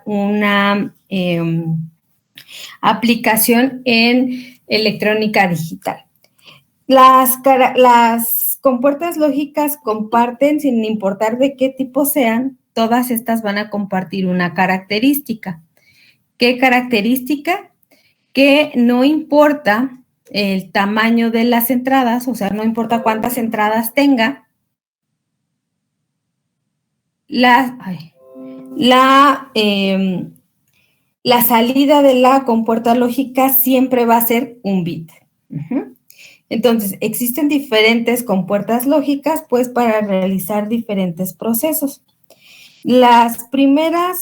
una aplicación en electrónica digital. Las compuertas lógicas comparten, sin importar de qué tipo sean, todas estas van a compartir una característica. ¿Qué característica? Que no importa el tamaño de las entradas, o sea, no importa cuántas entradas tenga, la salida de la compuerta lógica siempre va a ser un bit. Entonces, existen diferentes compuertas lógicas, pues, para realizar diferentes procesos. La primera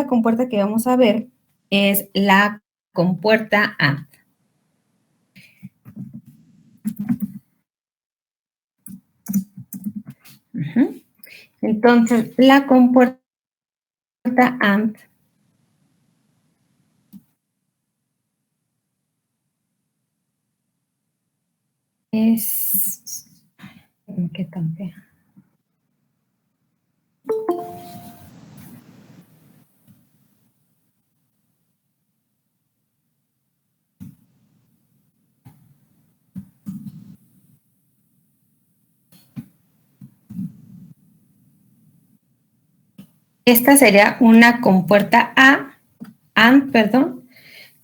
compuerta que vamos a ver es la compuerta AND. Entonces, la compuerta AND es... ¿Qué tan fea? Esta sería una compuerta AND,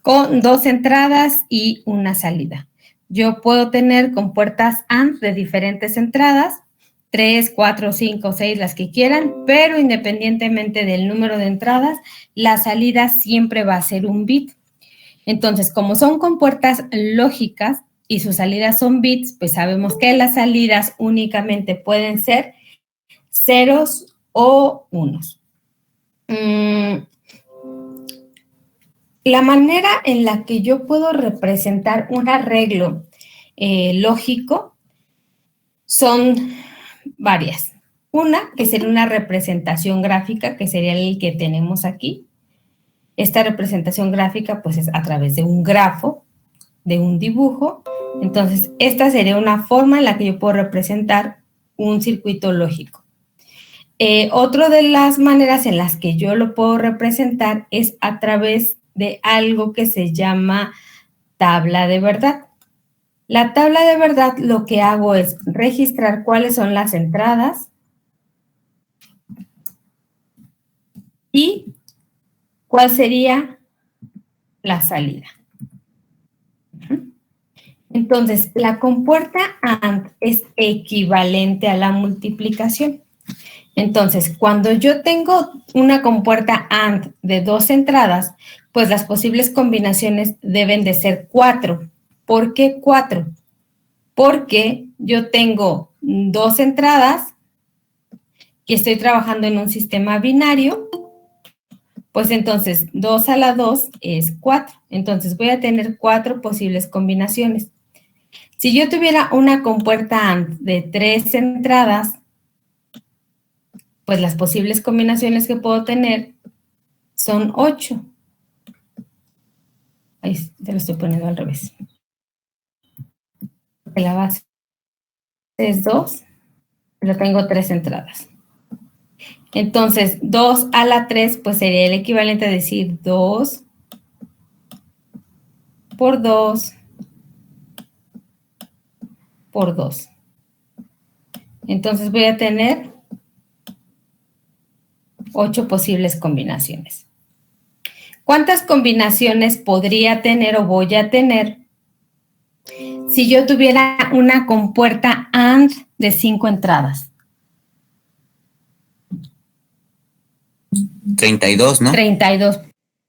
con dos entradas y una salida. Yo puedo tener compuertas AND de diferentes entradas, 3, 4, 5, 6, las que quieran, pero independientemente del número de entradas, la salida siempre va a ser un bit. Entonces, como son compuertas lógicas y sus salidas son bits, pues sabemos que las salidas únicamente pueden ser ceros o unos. La manera en la que yo puedo representar un arreglo lógico son varias. Una, que sería una representación gráfica, que sería el que tenemos aquí. Esta representación gráfica, pues, es a través de un grafo, de un dibujo. Entonces, esta sería una forma en la que yo puedo representar un circuito lógico. Otra de las maneras en las que yo lo puedo representar es a través de algo que se llama tabla de verdad. La tabla de verdad lo que hago es registrar cuáles son las entradas y cuál sería la salida. Entonces, la compuerta AND es equivalente a la multiplicación. Entonces, cuando yo tengo una compuerta AND de dos entradas, pues las posibles combinaciones deben de ser 4. ¿Por qué 4? Porque yo tengo dos entradas y estoy trabajando en un sistema binario, pues entonces 2 a la 2 es 4. Entonces voy a tener 4 posibles combinaciones. Si yo tuviera una compuerta AND de 3 entradas, pues las posibles combinaciones que puedo tener son 8. Ahí te lo estoy poniendo al revés. La base es 2, pero tengo 3 entradas. Entonces, 2 a la 3, pues sería el equivalente a decir 2 por 2 por 2. Entonces voy a tener 8 posibles combinaciones. ¿Cuántas combinaciones podría tener o voy a tener si yo tuviera una compuerta AND de 5 entradas? 32, ¿no? 32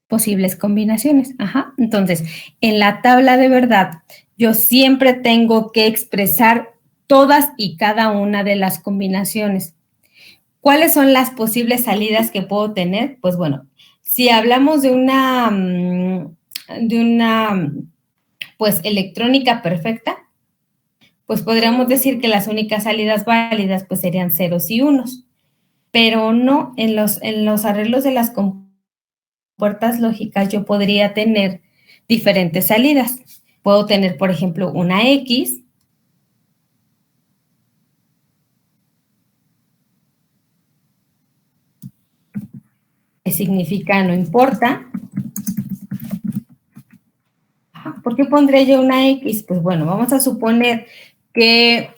posibles combinaciones. Ajá. Entonces, en la tabla de verdad, yo siempre tengo que expresar todas y cada una de las combinaciones. ¿Cuáles son las posibles salidas que puedo tener? Pues bueno, si hablamos de una pues electrónica perfecta, pues podríamos decir que las únicas salidas válidas pues serían ceros y unos, pero no, en los arreglos de las compuertas lógicas yo podría tener diferentes salidas. Puedo tener, por ejemplo, una X, que significa no importa. ¿Por qué pondré yo una X? Pues bueno, vamos a suponer que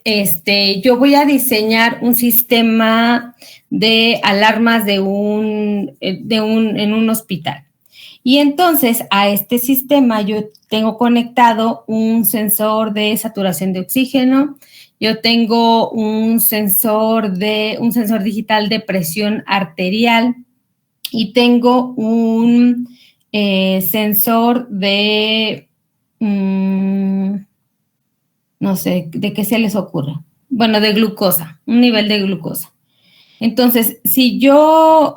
yo voy a diseñar un sistema de alarmas en un hospital. Y entonces a este sistema yo tengo conectado un sensor de saturación de oxígeno, yo tengo un sensor digital de presión arterial y tengo un sensor de, no sé, ¿de qué se les ocurre? Bueno, de glucosa, un nivel de glucosa. Entonces, si yo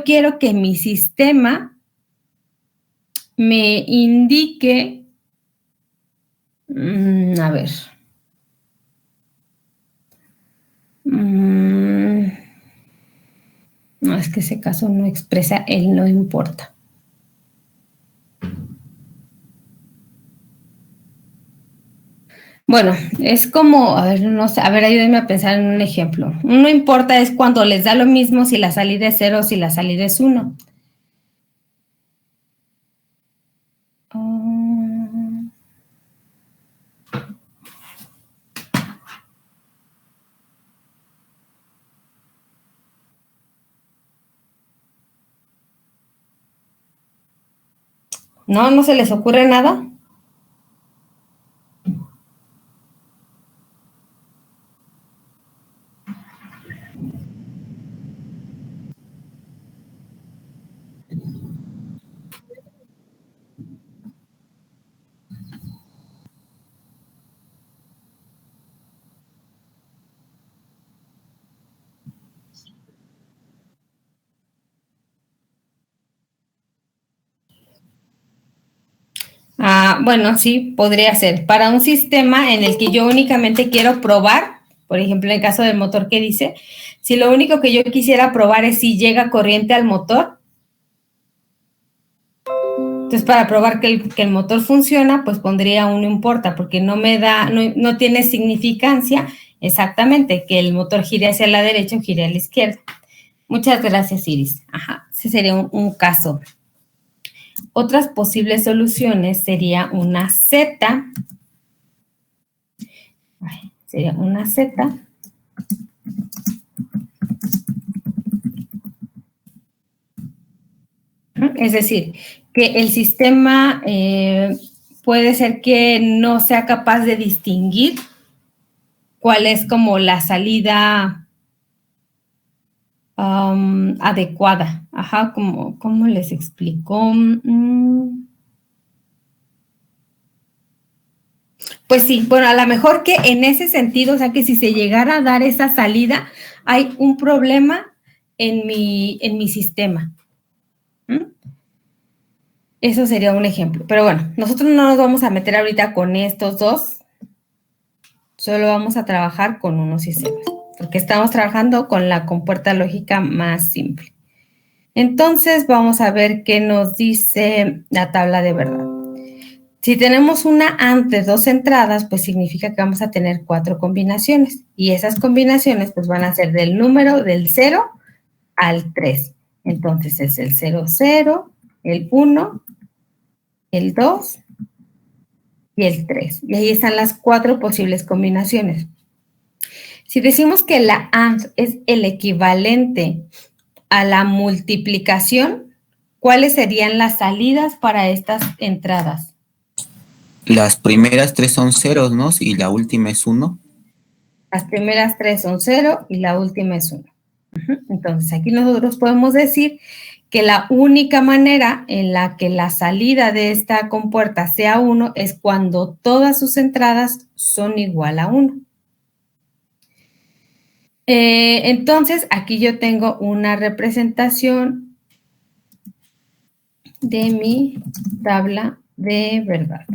quiero que mi sistema me indique, a ver, no, es que ese caso no expresa el no importa. Bueno, es como, a ver, no sé, a ver, ayúdenme a pensar en un ejemplo. Un no importa es cuando les da lo mismo si la salida es 0 o si la salida es 1. ¿No? ¿No se les ocurre nada? Bueno, sí, podría ser. Para un sistema en el que yo únicamente quiero probar, por ejemplo, en el caso del motor que dice, si lo único que yo quisiera probar es si llega corriente al motor, entonces para probar que el motor funciona, pues pondría un no importa, porque no tiene significancia exactamente que el motor gire hacia la derecha o gire a la izquierda. Muchas gracias, Iris. Ajá, ese sería un caso. Otras posibles soluciones sería una Z. Sería una Z. Es decir, que el sistema puede ser que no sea capaz de distinguir cuál es como la salida adecuada. Ajá, ¿cómo les explico? Pues sí, bueno, a lo mejor que en ese sentido, o sea, que si se llegara a dar esa salida, hay un problema en mi sistema. Eso sería un ejemplo. Pero bueno, nosotros no nos vamos a meter ahorita con estos dos. Solo vamos a trabajar con unos sistemas, porque estamos trabajando con la compuerta lógica más simple. Entonces, vamos a ver qué nos dice la tabla de verdad. Si tenemos una AND de 2 entradas, pues significa que vamos a tener 4 combinaciones. Y esas combinaciones, pues van a ser del número del 0 al 3. Entonces, es el 0, 0, el 1, el 2 y el 3. Y ahí están las 4 posibles combinaciones. Si decimos que la AND es el equivalente a la multiplicación, ¿cuáles serían las salidas para estas entradas? Las primeras 3 son ceros, ¿no? Y la última es 1. Las primeras 3 son 0 y la última es 1. Entonces, aquí nosotros podemos decir que la única manera en la que la salida de esta compuerta sea 1 es cuando todas sus entradas son igual a 1. Entonces, aquí yo tengo una representación de mi tabla de verdad.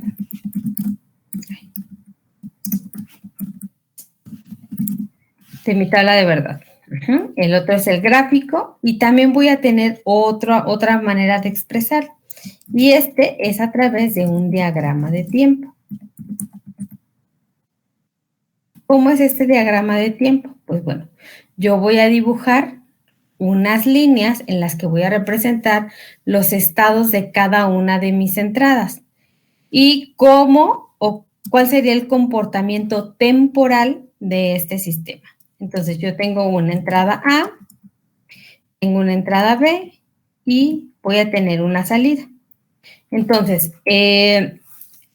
De mi tabla de verdad. El otro es el gráfico y también voy a tener otra manera de expresar. Y este es a través de un diagrama de tiempo. ¿Cómo es este diagrama de tiempo? Pues bueno, yo voy a dibujar unas líneas en las que voy a representar los estados de cada una de mis entradas y cómo o cuál sería el comportamiento temporal de este sistema. Entonces, yo tengo una entrada A, tengo una entrada B y voy a tener una salida. Entonces,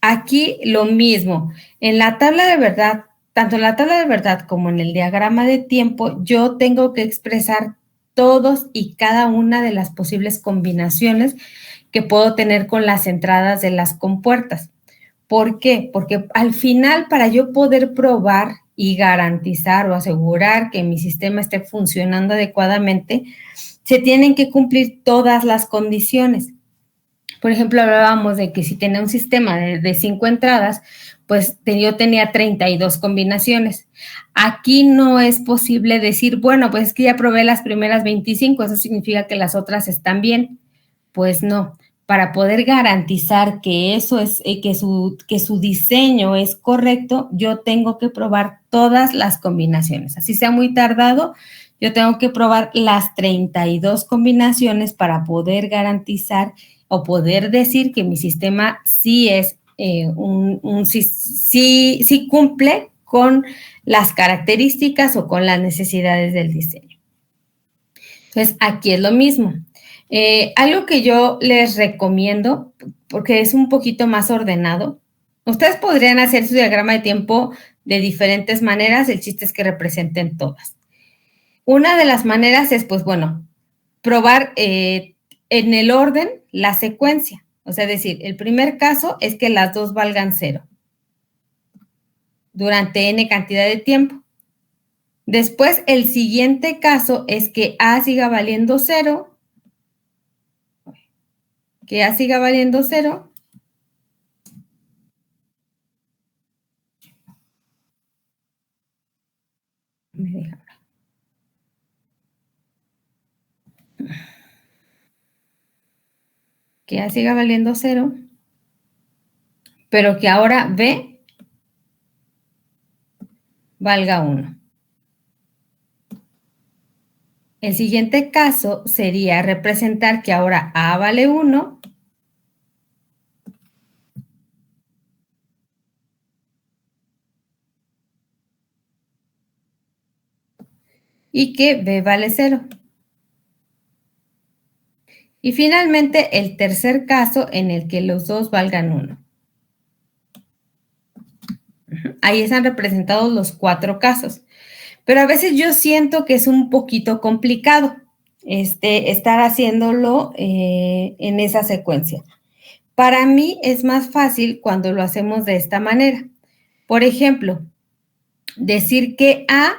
aquí lo mismo. En la tabla de verdad, tanto en la tabla de verdad como en el diagrama de tiempo, yo tengo que expresar todos y cada una de las posibles combinaciones que puedo tener con las entradas de las compuertas. ¿Por qué? Porque al final, para yo poder probar y garantizar o asegurar que mi sistema esté funcionando adecuadamente, se tienen que cumplir todas las condiciones. Por ejemplo, hablábamos de que si tenía un sistema de 5 entradas, pues yo tenía 32 combinaciones. Aquí no es posible decir, bueno, pues es que ya probé las primeras 25, eso significa que las otras están bien. Pues no. Para poder garantizar que eso es, que su diseño es correcto, yo tengo que probar todas las combinaciones. Así sea muy tardado, yo tengo que probar las 32 combinaciones para poder garantizar o poder decir que mi sistema sí es sí cumple con las características o con las necesidades del diseño. Entonces, aquí es lo mismo. Algo que yo les recomiendo, porque es un poquito más ordenado, ustedes podrían hacer su diagrama de tiempo de diferentes maneras, el chiste es que representen todas. Una de las maneras es, pues bueno, probar en el orden la secuencia. O sea, decir, el primer caso es que las dos valgan 0 durante n cantidad de tiempo. Después, el siguiente caso es que A siga valiendo 0, que A siga valiendo 0. Me deja. Que A siga valiendo 0, pero que ahora B valga 1. El siguiente caso sería representar que ahora A vale 1 y que B vale 0. Y finalmente el tercer caso en el que los dos valgan 1. Ahí están representados los 4 casos. Pero a veces yo siento que es un poquito complicado estar haciéndolo en esa secuencia. Para mí es más fácil cuando lo hacemos de esta manera. Por ejemplo, decir que A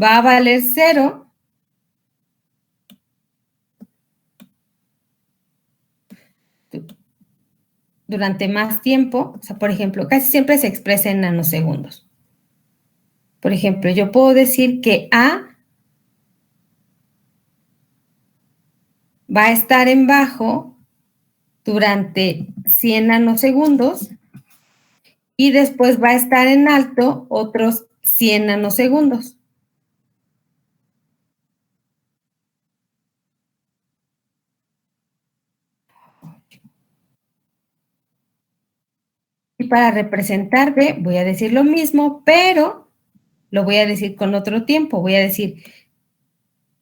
va a valer 0 durante más tiempo. O sea, por ejemplo, casi siempre se expresa en nanosegundos. Por ejemplo, yo puedo decir que A va a estar en bajo durante 100 nanosegundos y después va a estar en alto otros 100 nanosegundos. Y para representar B voy a decir lo mismo, pero lo voy a decir con otro tiempo. Voy a decir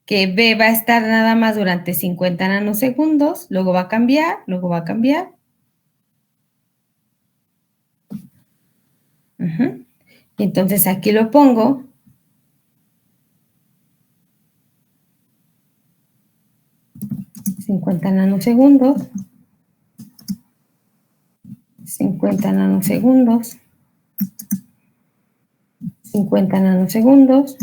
que B va a estar nada más durante 50 nanosegundos, luego va a cambiar, luego va a cambiar. Entonces aquí lo pongo. $50 nanosegundos. 50 nanosegundos. 50 nanosegundos.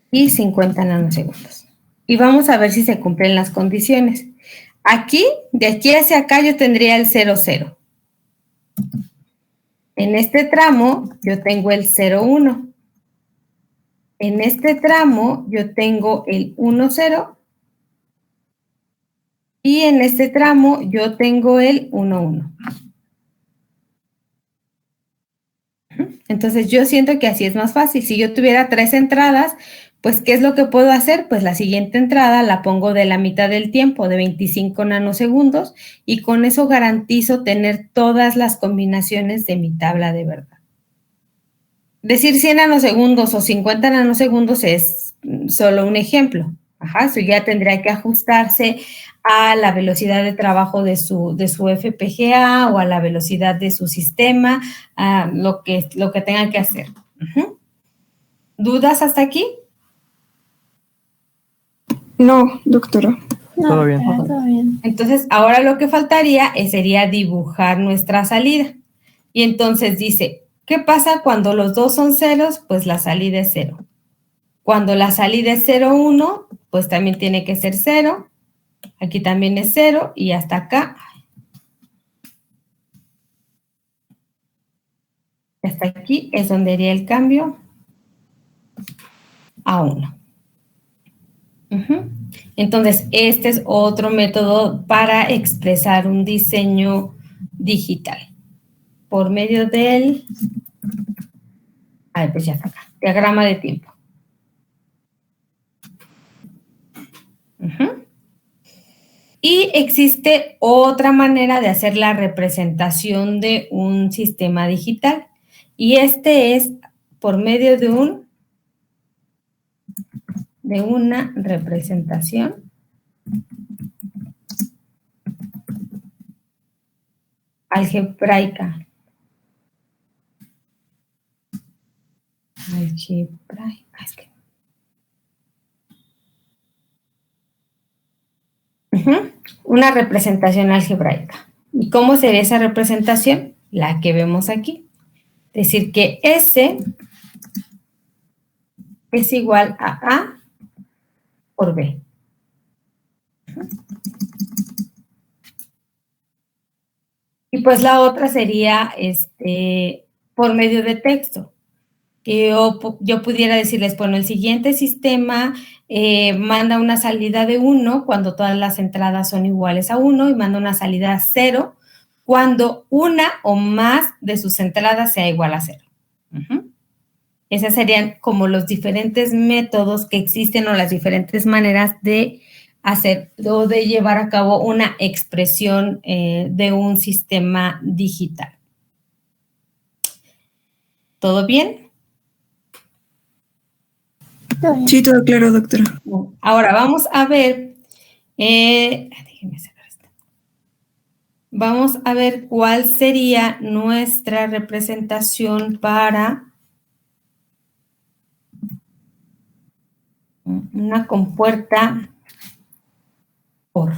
Y 50 nanosegundos. Y vamos a ver si se cumplen las condiciones. Aquí, de aquí hacia acá, yo tendría el 0, 0. En este tramo, yo tengo el 0, 1. En este tramo, yo tengo el 1, 0. Y en este tramo, yo tengo el 1, 1. Entonces, yo siento que así es más fácil. Si yo tuviera 3 entradas, pues, ¿qué es lo que puedo hacer? Pues la siguiente entrada la pongo de la mitad del tiempo, de 25 nanosegundos, y con eso garantizo tener todas las combinaciones de mi tabla de verdad. Decir 100 nanosegundos o 50 nanosegundos es solo un ejemplo. Ajá, eso ya tendría que ajustarse a la velocidad de trabajo de su FPGA o a la velocidad de su sistema, a lo que tengan que hacer. ¿Dudas hasta aquí? No, doctora. No, todo bien. Todo bien. Entonces, ahora lo que faltaría sería dibujar nuestra salida. Y entonces dice, ¿qué pasa cuando los dos son ceros? Pues la salida es 0. Cuando la salida es 0, 1, pues también tiene que ser 0. Aquí también es 0 y hasta acá. Hasta aquí es donde haría el cambio a 1. Entonces, este es otro método para expresar un diseño digital por medio del, pues ya está acá, diagrama de tiempo. Y existe otra manera de hacer la representación de un sistema digital, y este es por medio de una representación algebraica. Una representación algebraica. ¿Y cómo sería esa representación? La que vemos aquí. Es decir, que S es igual a A por B. Y pues la otra sería por medio de texto. Que yo pudiera decirles, bueno, el siguiente sistema manda una salida de 1 cuando todas las entradas son iguales a 1 y manda una salida a 0 cuando una o más de sus entradas sea igual a 0. Esas serían como los diferentes métodos que existen o las diferentes maneras de hacer o de llevar a cabo una expresión de un sistema digital. ¿Todo bien? Sí, todo claro, doctora. Ahora vamos a ver, déjenme cerrar esto. Vamos a ver cuál sería nuestra representación para una compuerta OR.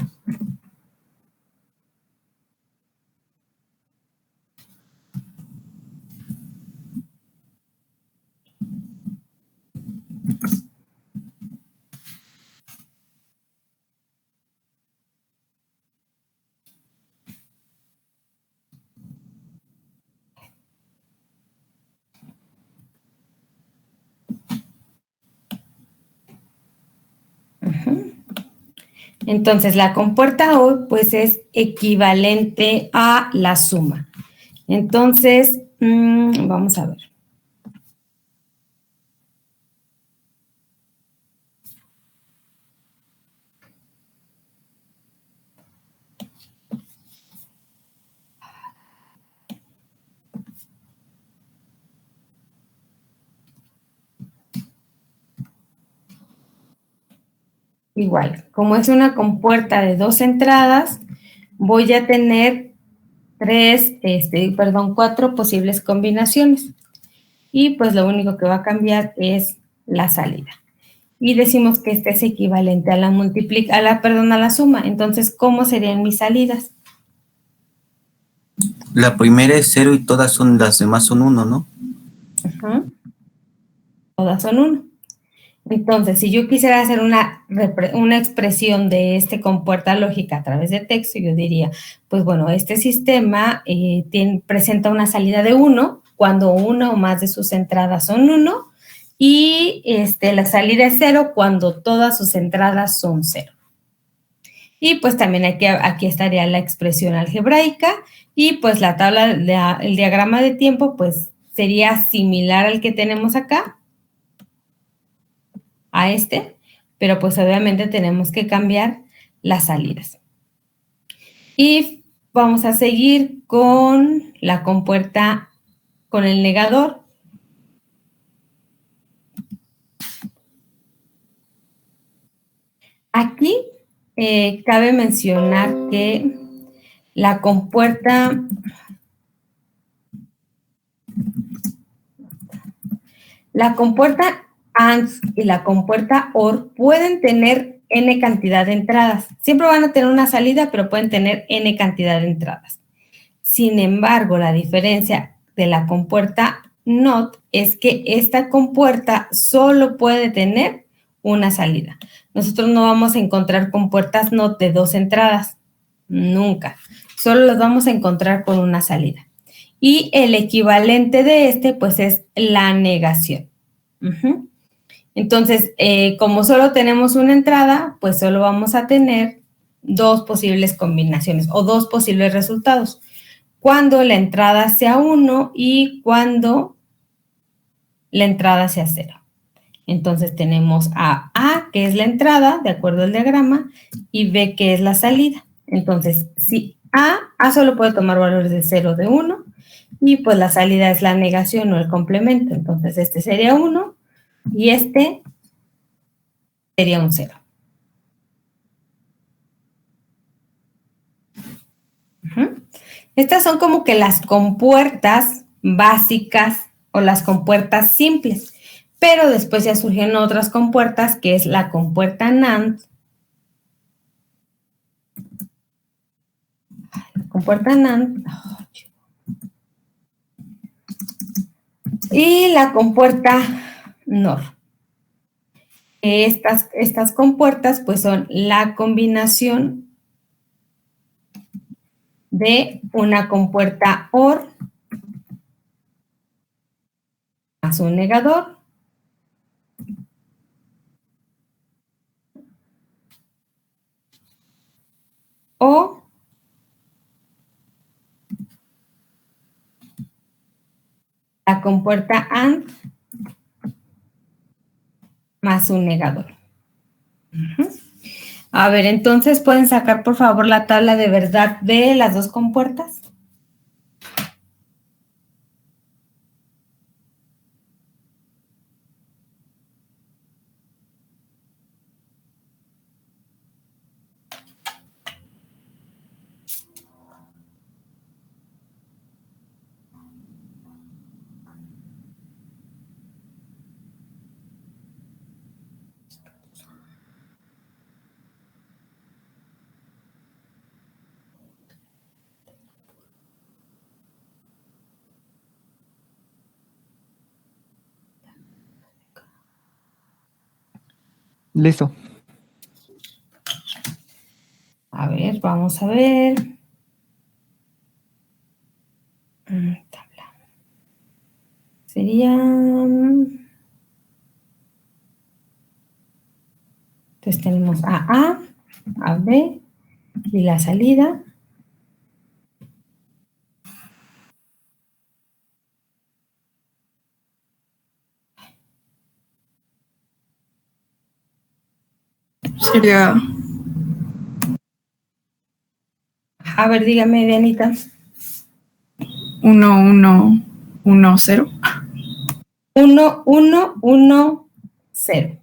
Entonces, la compuerta OR, pues, es equivalente a la suma. Entonces, vamos a ver. Igual, como es una compuerta de 2 entradas, voy a tener 4 posibles combinaciones. Y pues lo único que va a cambiar es la salida. Y decimos que este es equivalente a la suma. Entonces, ¿cómo serían mis salidas? La primera es 0 y las demás son 1, ¿no? Todas son 1. Entonces, si yo quisiera hacer una expresión de compuerta lógica a través de texto, yo diría, pues bueno, este sistema presenta una salida de 1 cuando una o más de sus entradas son 1 y la salida es 0 cuando todas sus entradas son 0. Y pues también aquí estaría la expresión algebraica y pues la tabla, el diagrama de tiempo, pues sería similar al que tenemos acá, a este, pero pues obviamente tenemos que cambiar las salidas. Y vamos a seguir con la compuerta, con el negador. Aquí cabe mencionar que la compuerta AND y la compuerta OR pueden tener N cantidad de entradas. Siempre van a tener una salida, pero pueden tener N cantidad de entradas. Sin embargo, la diferencia de la compuerta NOT es que esta compuerta solo puede tener una salida. Nosotros no vamos a encontrar compuertas NOT de 2 entradas, nunca. Solo las vamos a encontrar con una salida. Y el equivalente de este, pues, es la negación. Entonces, como solo tenemos una entrada, pues solo vamos a tener 2 posibles combinaciones o 2 posibles resultados. Cuando la entrada sea 1 y cuando la entrada sea 0. Entonces tenemos a A, que es la entrada, de acuerdo al diagrama, y B, que es la salida. Entonces, si A solo puede tomar valores de 0 o de 1, y pues la salida es la negación o el complemento. Entonces, este sería 1 y este sería un 0. Estas son como que las compuertas básicas o las compuertas simples. Pero después ya surgieron otras compuertas, que es la compuerta NAND. La compuerta NAND. Y la compuerta NOR. Estas compuertas pues son la combinación de una compuerta OR más un negador o la compuerta AND más un negador. A ver, entonces, ¿pueden sacar, por favor, la tabla de verdad de las 2 compuertas? Listo. A ver, vamos a ver. Tabla. Sería... Entonces tenemos a A, B y la salida. Sería A ver, dígame, Dianita. 1, 1, 1, 0. 1, 1, 1, 0.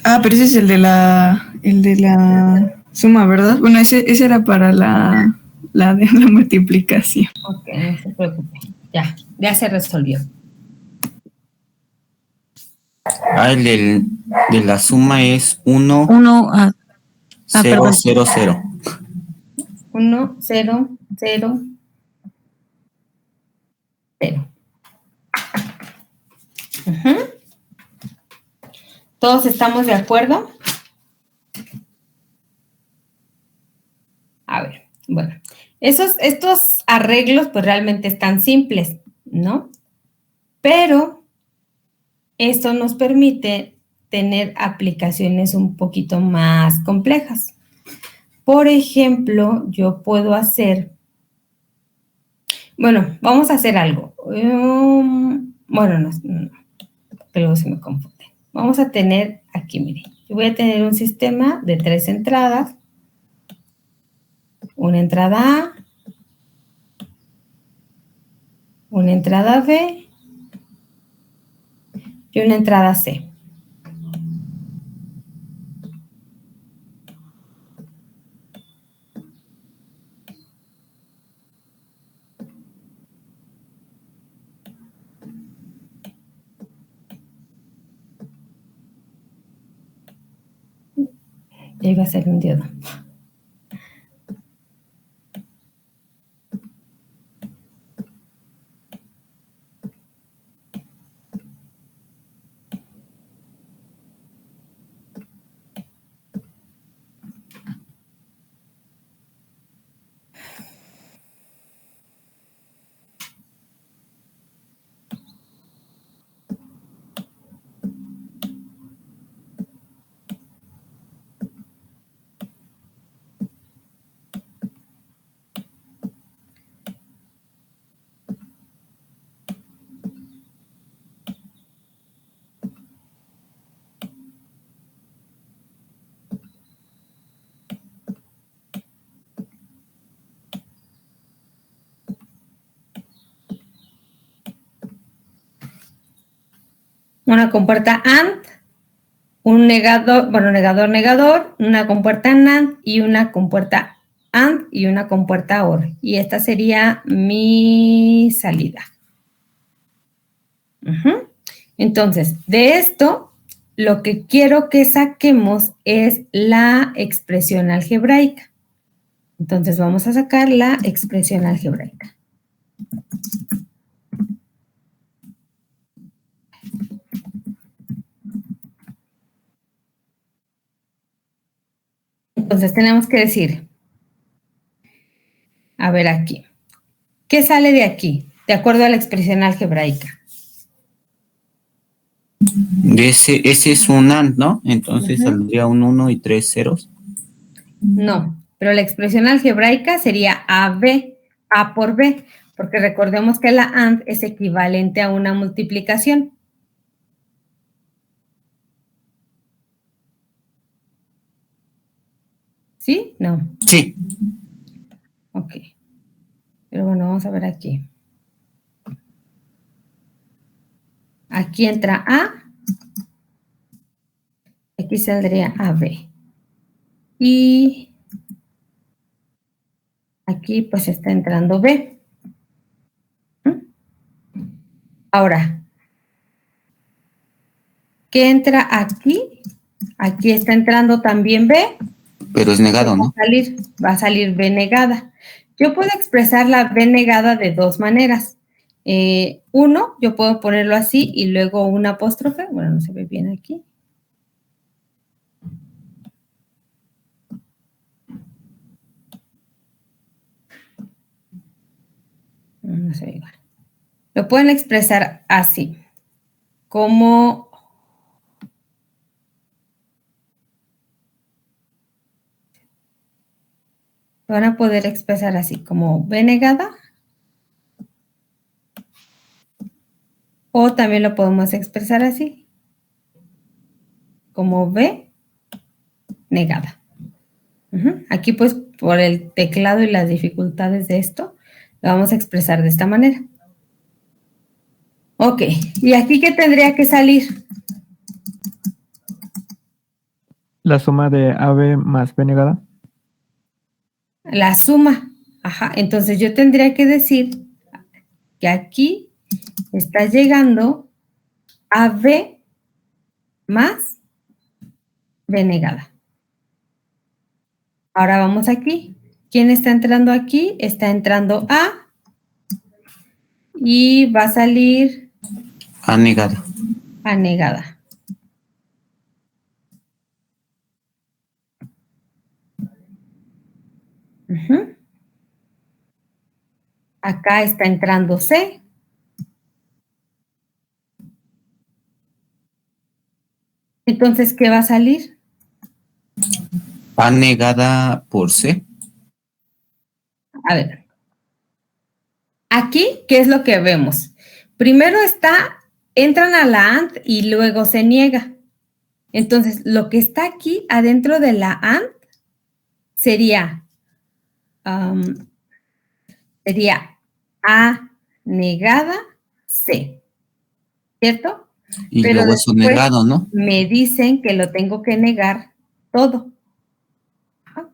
Ah, pero ese es el de la suma, ¿verdad? Bueno, ese era para la de la multiplicación. Ok, no se preocupe. Ya se resolvió. El de la suma es 1, 0, perdón. 0, 0. 1, 0, 0, 0. ¿Todos estamos de acuerdo? A ver, bueno. Estos arreglos pues realmente están simples, ¿no? Pero esto nos permite tener aplicaciones un poquito más complejas. Por ejemplo, yo puedo hacer Bueno, vamos a hacer algo. Bueno, no, que luego se me confunde. Vamos a tener aquí, mire, yo voy a tener un sistema de 3 entradas. Una entrada A, una entrada B y una entrada C. Ya iba a ser un diodo. Una compuerta AND, un negador, bueno, negador, una compuerta NAND y una compuerta AND y una compuerta OR. Y esta sería mi salida. Entonces, de esto, lo que quiero que saquemos es la expresión algebraica. Entonces, vamos a sacar la expresión algebraica. Entonces, tenemos que decir, a ver aquí, ¿qué sale de aquí? De acuerdo a la expresión algebraica. Ese es un AND, ¿no? Entonces saldría un 1 y 3 ceros. No, pero la expresión algebraica sería AB, A por B, porque recordemos que la AND es equivalente a una multiplicación. ¿Sí? No. Sí. Ok. Pero bueno, vamos a ver aquí. Aquí entra A. Aquí saldría AB. Y aquí pues está entrando B. Ahora, ¿qué entra aquí? Aquí está entrando también B. Pero es negado, ¿no? Va a salir B negada. Yo puedo expresar la B negada de dos maneras. Uno, yo puedo ponerlo así y luego un apóstrofe. Bueno, no se ve bien aquí. No se ve igual. Lo pueden expresar así, como lo van a poder expresar así, como B negada. O también lo podemos expresar así, como B negada. Aquí pues por el teclado y las dificultades de esto, lo vamos a expresar de esta manera. Ok, ¿y aquí qué tendría que salir? La suma de AB más B negada. La suma. Ajá, entonces yo tendría que decir que aquí está llegando AB más B negada. Ahora vamos aquí. ¿Quién está entrando aquí? Está entrando A y va a salir A negada. A negada. Acá está entrando C. Entonces, ¿qué va a salir? A negada por C. A ver. Aquí, ¿qué es lo que vemos? Primero entran a la AND y luego se niega. Entonces, lo que está aquí adentro de la AND sería A negada C, ¿cierto? Y Pero luego eso después negado, ¿no? me dicen que lo tengo que negar todo. Ajá.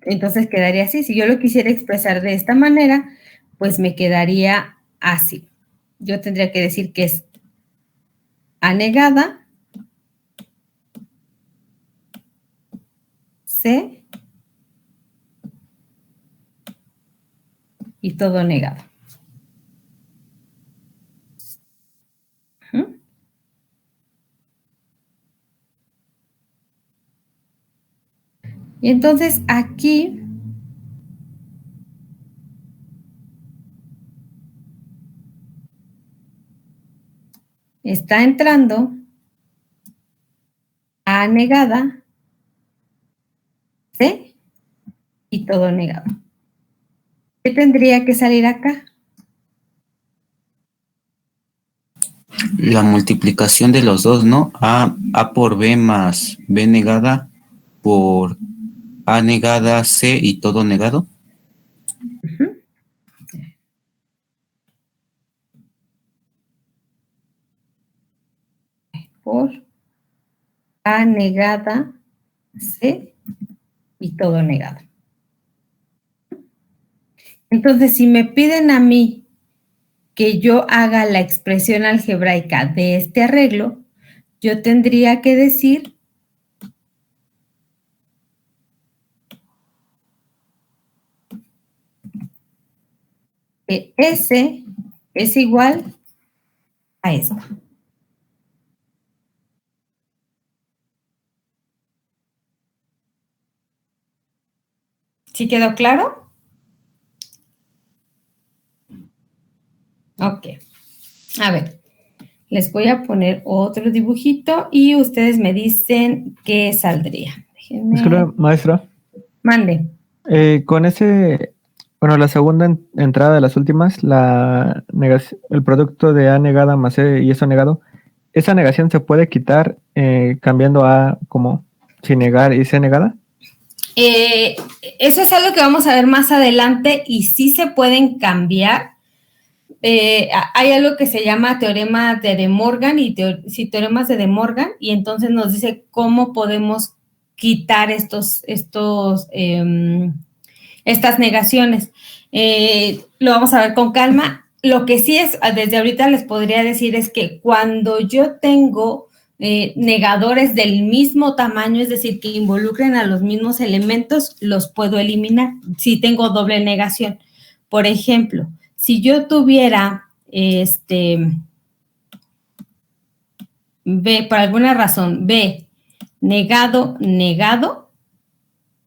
Entonces quedaría así. Si yo lo quisiera expresar de esta manera, pues me quedaría así. Yo tendría que decir que es A negada C y todo negado. ¿Mm? Y entonces aquí está entrando A negada C y todo negado. ¿Qué tendría que salir acá? La multiplicación de los dos, ¿no? A por B más B negada por A negada C y todo negado. Uh-huh. Por A negada C y todo negado. Entonces, si me piden a mí que yo haga la expresión algebraica de este arreglo, yo tendría que decir que S es igual a esto. ¿Sí quedó claro? Ok. A ver, les voy a poner otro dibujito y ustedes me dicen qué saldría. Déjenme. Disculpe, maestra. Mande. Con bueno, la segunda entrada de las últimas, el producto de A negada más C y eso negado, ¿esa negación se puede quitar cambiando A como sin negar y C negada? Eso es algo que vamos a ver más adelante y sí se pueden cambiar. Hay algo que se llama teorema de De Morgan y teoremas de De Morgan y entonces nos dice cómo podemos quitar estas negaciones. Lo vamos a ver con calma. Lo que sí es, desde ahorita les podría decir es que cuando yo tengo negadores del mismo tamaño, es decir, que involucren a los mismos elementos, los puedo eliminar si tengo doble negación. Por ejemplo, si yo tuviera B, por alguna razón, B negado, negado,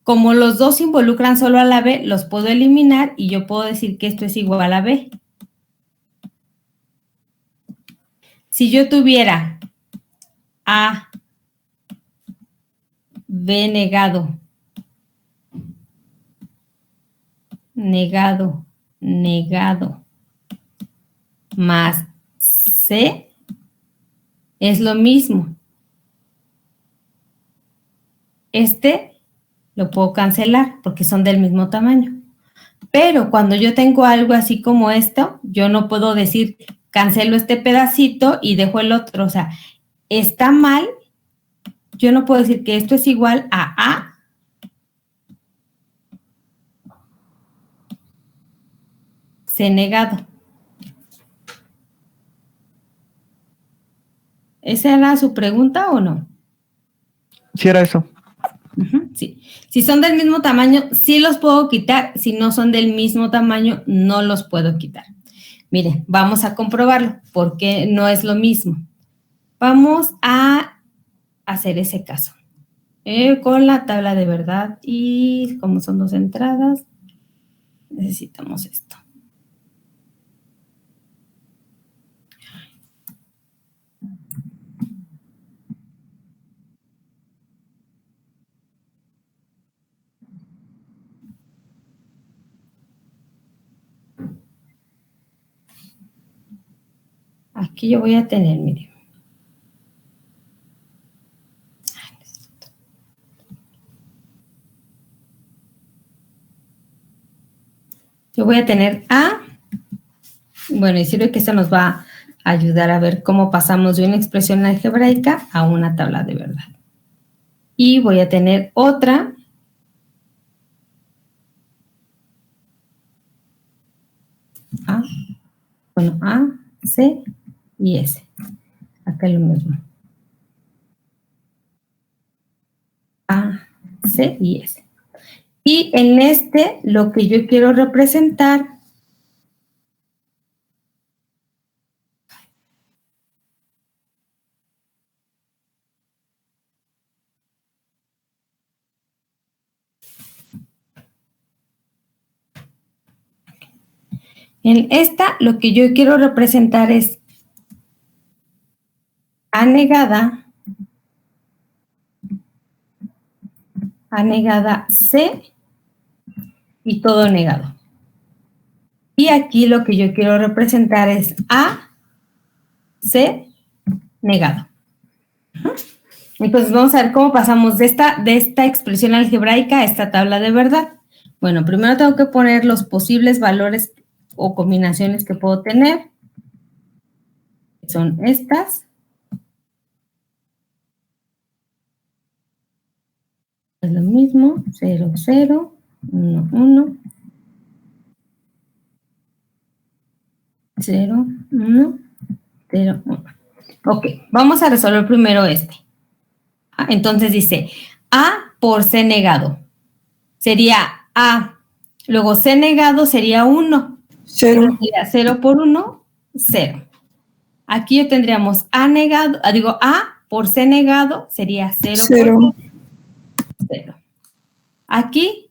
como los dos involucran solo a la B, los puedo eliminar y yo puedo decir que esto es igual a B. Si yo tuviera A, B negado, negado, negado, más C, es lo mismo. Lo puedo cancelar porque son del mismo tamaño. Pero cuando yo tengo algo así como esto, yo no puedo decir cancelo este pedacito y dejo el otro. O sea, está mal. Yo no puedo decir que esto es igual a C negado. ¿Esa era su pregunta o no? Sí, era eso. Sí. Si son del mismo tamaño, sí los puedo quitar. Si no son del mismo tamaño, no los puedo quitar. Mire, vamos a comprobarlo porque no es lo mismo. Vamos a hacer ese caso. Con la tabla de verdad y como son dos entradas, necesitamos esto. Aquí yo voy a tener, miren. Yo voy a tener A. Bueno, y sirve que esto nos va a ayudar a ver cómo pasamos de una expresión algebraica a una tabla de verdad. Y voy a tener otra. A, bueno, A, C y S. Acá es lo mismo. A, C y S. Y en este, lo que yo quiero representar en esta, lo que yo quiero representar es A negada C y todo negado. Y aquí lo que yo quiero representar es A, C, negado. Entonces vamos a ver cómo pasamos de esta expresión algebraica a esta tabla de verdad. Bueno, primero tengo que poner los posibles valores o combinaciones que puedo tener. Son estas. Es lo mismo, 0, 0, 1, 1, 0, 1, 0, 1. Ok, vamos a resolver primero este. Entonces dice, A por C negado. Sería A. Luego C negado sería 1. 0. Sería 0 por 1, 0. Aquí ya tendríamos A negado, A por C negado sería 0 por 0. Aquí.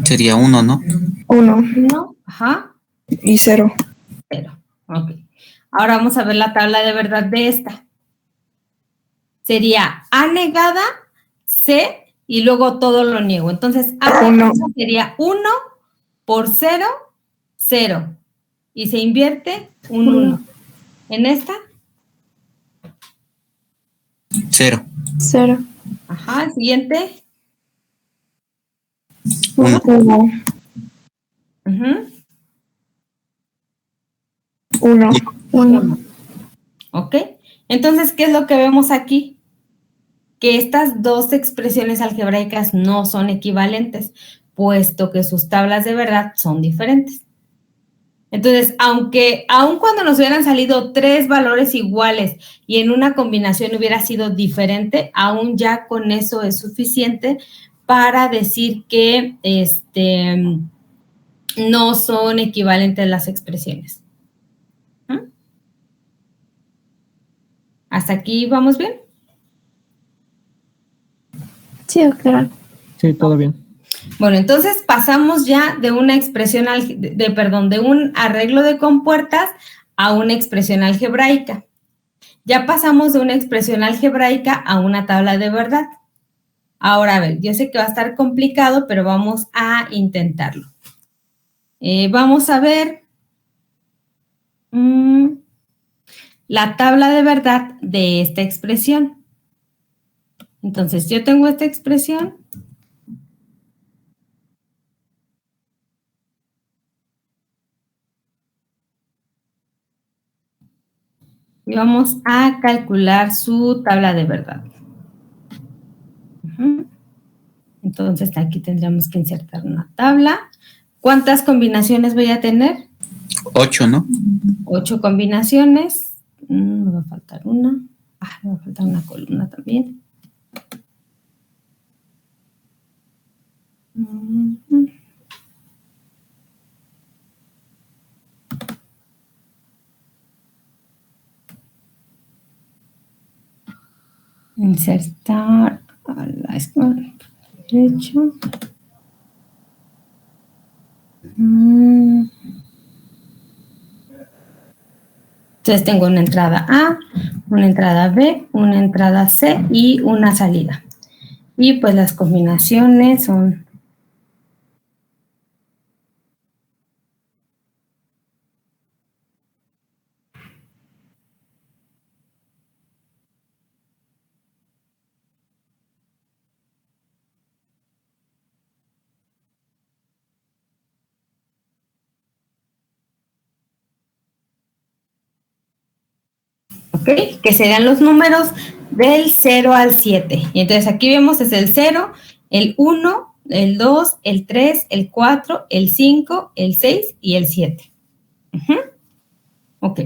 Sería 1, ¿no? 1. 1, ajá. Y 0. 0. Ok. Ahora vamos a ver la tabla de verdad de esta. Sería A negada, C y luego todo lo niego. Entonces, A negada sería 1 por 0, 0. Y se invierte un 1. ¿En esta? 0. 0. Ajá, siguiente. 1. Uh-huh. 1. 1. ¿Ok? Entonces, ¿qué es lo que vemos aquí? Que estas dos expresiones algebraicas no son equivalentes, puesto que sus tablas de verdad son diferentes. Entonces, aun cuando nos hubieran salido 3 valores iguales y en una combinación hubiera sido diferente, aún ya con eso es suficiente para decir que no son equivalentes las expresiones. ¿Hasta aquí vamos bien? Sí, claro. Sí, todo bien. Bueno, entonces pasamos ya de una expresión, de un arreglo de compuertas a una expresión algebraica. Ya pasamos de una expresión algebraica a una tabla de verdad. Ahora, a ver, yo sé que va a estar complicado, pero vamos a intentarlo. Vamos a ver la tabla de verdad de esta expresión. Entonces, yo tengo esta expresión. Y vamos a calcular su tabla de verdad. Entonces, aquí tendríamos que insertar una tabla. ¿Cuántas combinaciones voy a tener? 8, ¿no? 8 combinaciones. Me va a faltar una. Me va a faltar una columna también. Insertar a la esquina derecha. Entonces tengo una entrada A, una entrada B, una entrada C y una salida. Y pues las combinaciones son ¿ok? Que serían los números del 0 al 7. Y entonces aquí vemos es el 0, el 1, el 2, el 3, el 4, el 5, el 6 y el 7. Ok.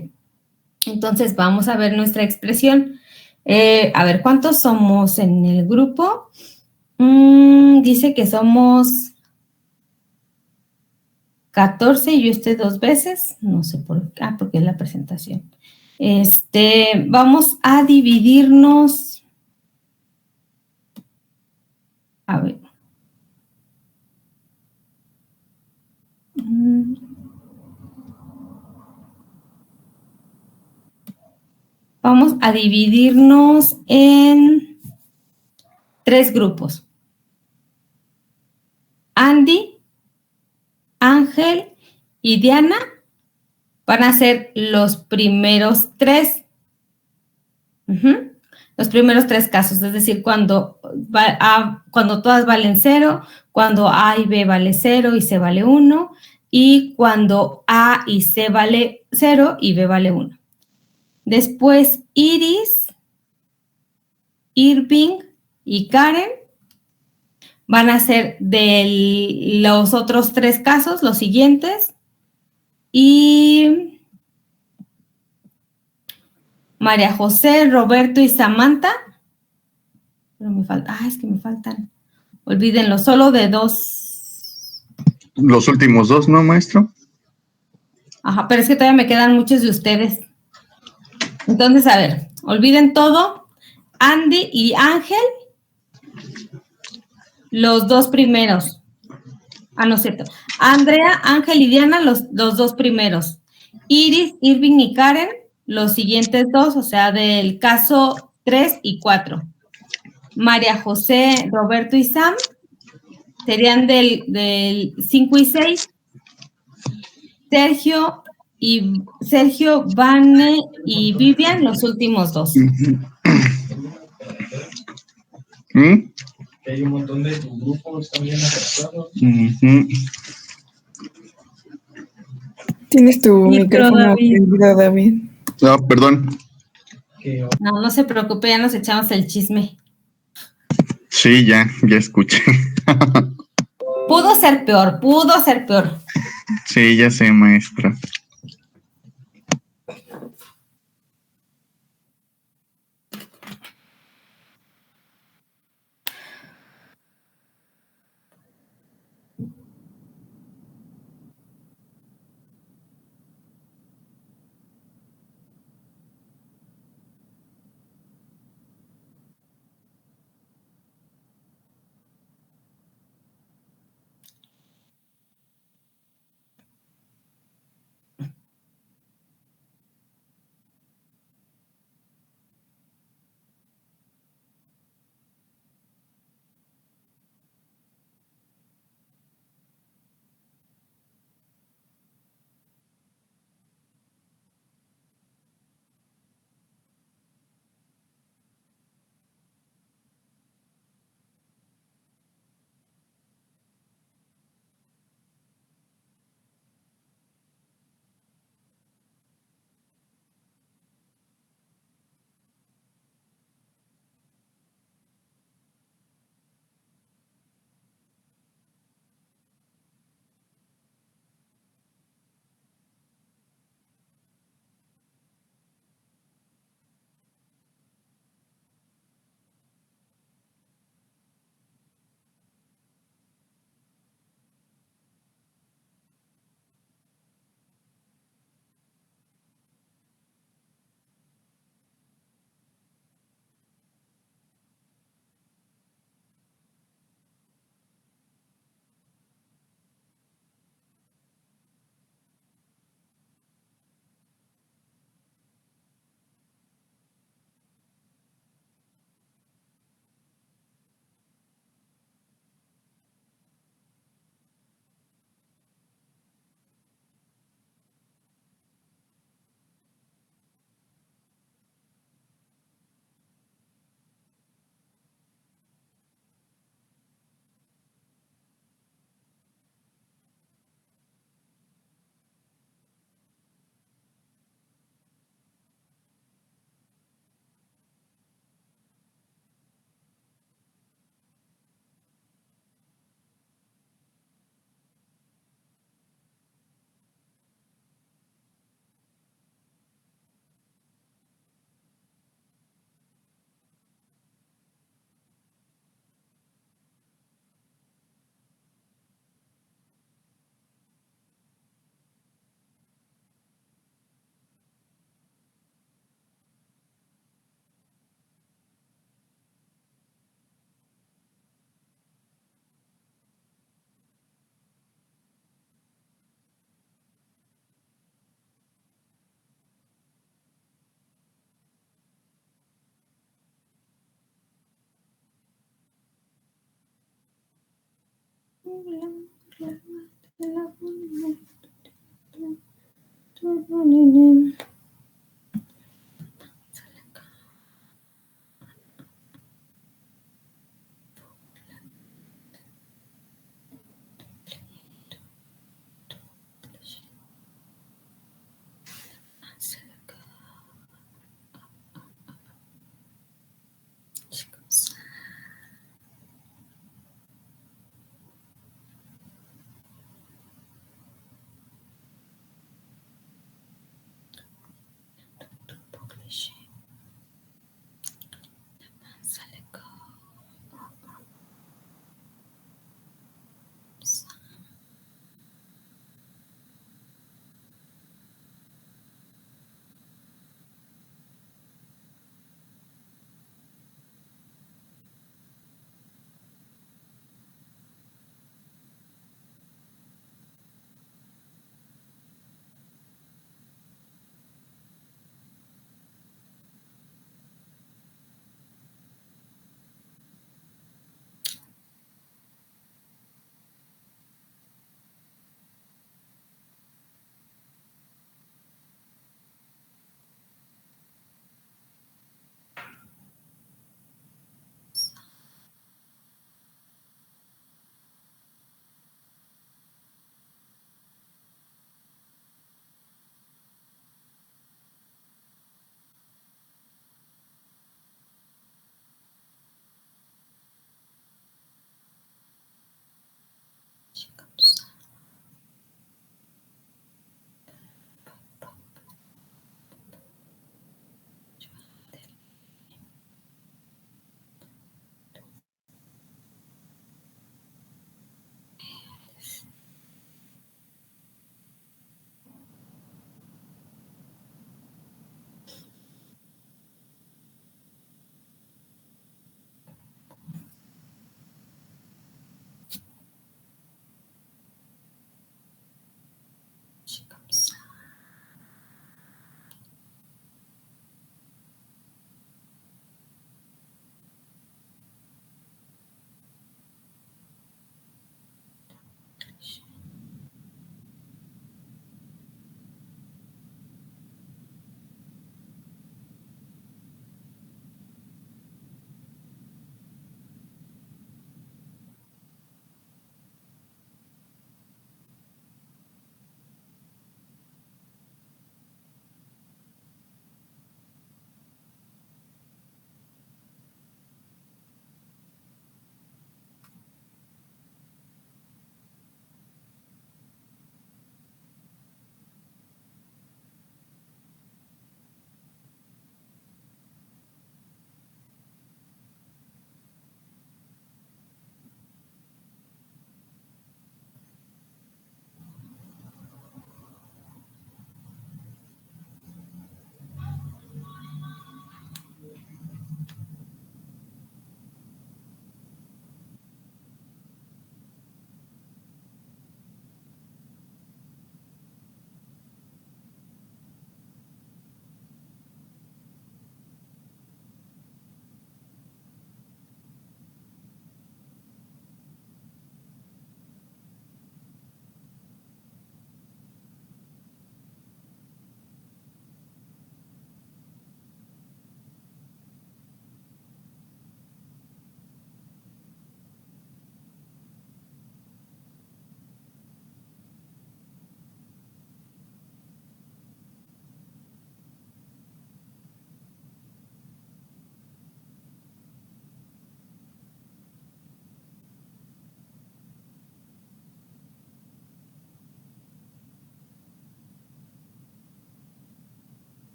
Entonces vamos a ver nuestra expresión. A ver, ¿cuántos somos en el grupo? Dice que somos 14 y yo estoy 2 veces. No sé por qué. Porque es la presentación. Vamos a dividirnos. A ver. Vamos a dividirnos en 3 grupos. Andy, Ángel y Diana van a ser los primeros 3. Los primeros 3 casos, es decir, cuando todas valen 0, cuando A y B vale 0 y C vale 1, y cuando A y C vale 0 y B vale 1. Después, Iris, Irving y Karen van a ser de los otros 3 casos, los siguientes. Y María José, Roberto y Samantha. Pero me falta, es que me faltan. Olvídenlo, solo de 2. Los últimos 2, ¿no, maestro? Ajá, pero es que todavía me quedan muchos de ustedes. Entonces, a ver, olviden todo. Andy y Ángel, los 2 primeros. No es cierto. Andrea, Ángel y Diana, los 2 primeros. Iris, Irving y Karen, los siguientes 2, o sea, del caso 3 y 4. María José, Roberto y Sam serían del 5 y 6. Sergio, Vane y Vivian, los últimos 2. Que hay un montón de tus grupos también afectados. Tienes tu micrófono prendido, David. No, perdón. No se preocupe, ya nos echamos el chisme. Sí, ya escuché. Pudo ser peor. Sí, ya sé, maestra.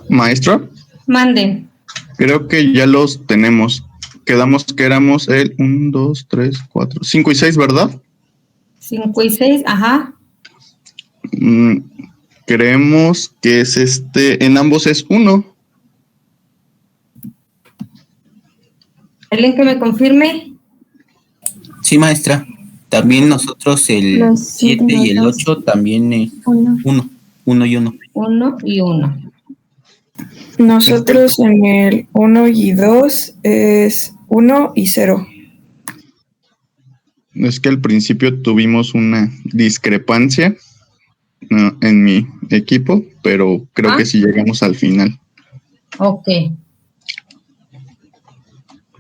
Maestro, Mande. creo que ya los tenemos. Quedamos que éramos el 1, 2, 3, 4, 5 y 6, ¿verdad? 5 y 6, ajá. Creemos que es en ambos es 1. ¿Alguien que me confirme? Sí, maestra. También nosotros el Los 7 y el 8 también es 1. 1 y 1. 1 y 1. Nosotros en el 1 y 2 es 1 y 0. Es que al principio tuvimos una discrepancia en mi equipo, pero creo que sí llegamos al final. Ok.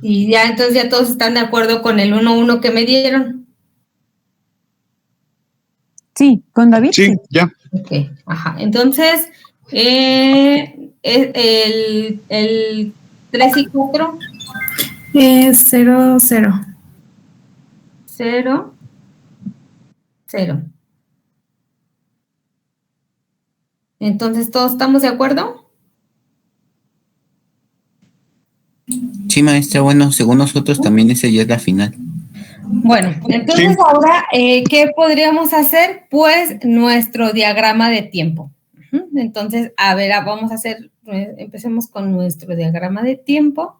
Y ya entonces ya todos están de acuerdo con el 1-1 que me dieron. Sí, con David. Sí, ya. Ok, ajá. Entonces, el 3 y 4. 0, 0. 0, 0. Entonces, ¿todos estamos de acuerdo? Sí, maestra, bueno, según nosotros también ese ya es la final. Bueno, entonces Sí. ahora, ¿qué podríamos hacer? Pues nuestro diagrama de tiempo. Entonces, a ver, vamos a hacer, empecemos con nuestro diagrama de tiempo.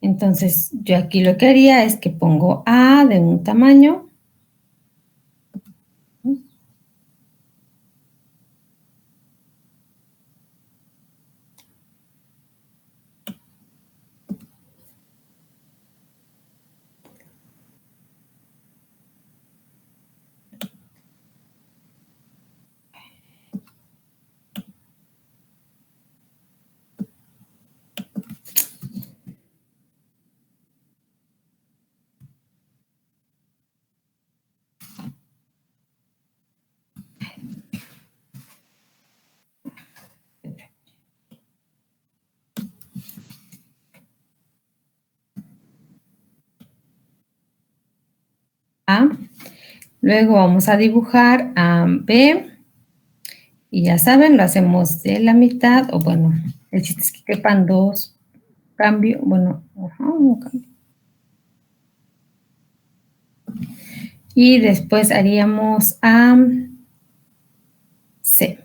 Entonces, yo aquí lo que haría es que pongo A de un tamaño. A. Luego vamos a dibujar a B. Y ya saben, lo hacemos de la mitad, o bueno, el chiste es que quepan dos cambios. Bueno, un cambio. Y después haríamos a C.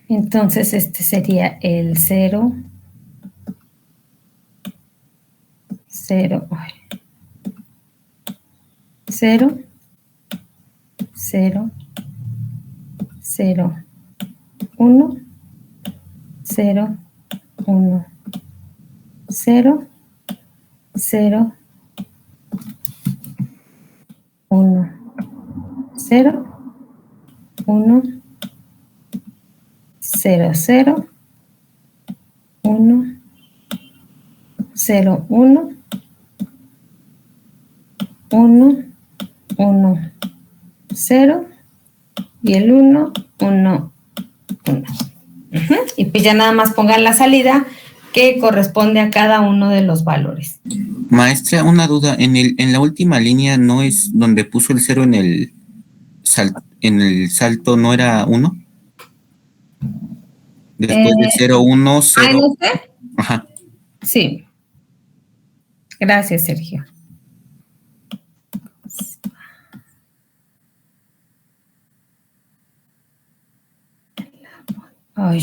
Entonces, este sería el 0, 0, 0, 0, 0, 1, 0, 1, 0, 0, 1, 0, 1, 0, 0, 1, 0, 1, 1, 1, 0 y el 1, 1, 1. Y pues ya nada más pongan la salida que corresponde a cada uno de los valores. Maestra, una duda, en la última línea no es donde puso el 0 en el salto, ¿no era 1? Después de 0, 1, 0. ¿No sé? Ajá. Sí. Gracias, Sergio. Ay,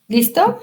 ¿Listo?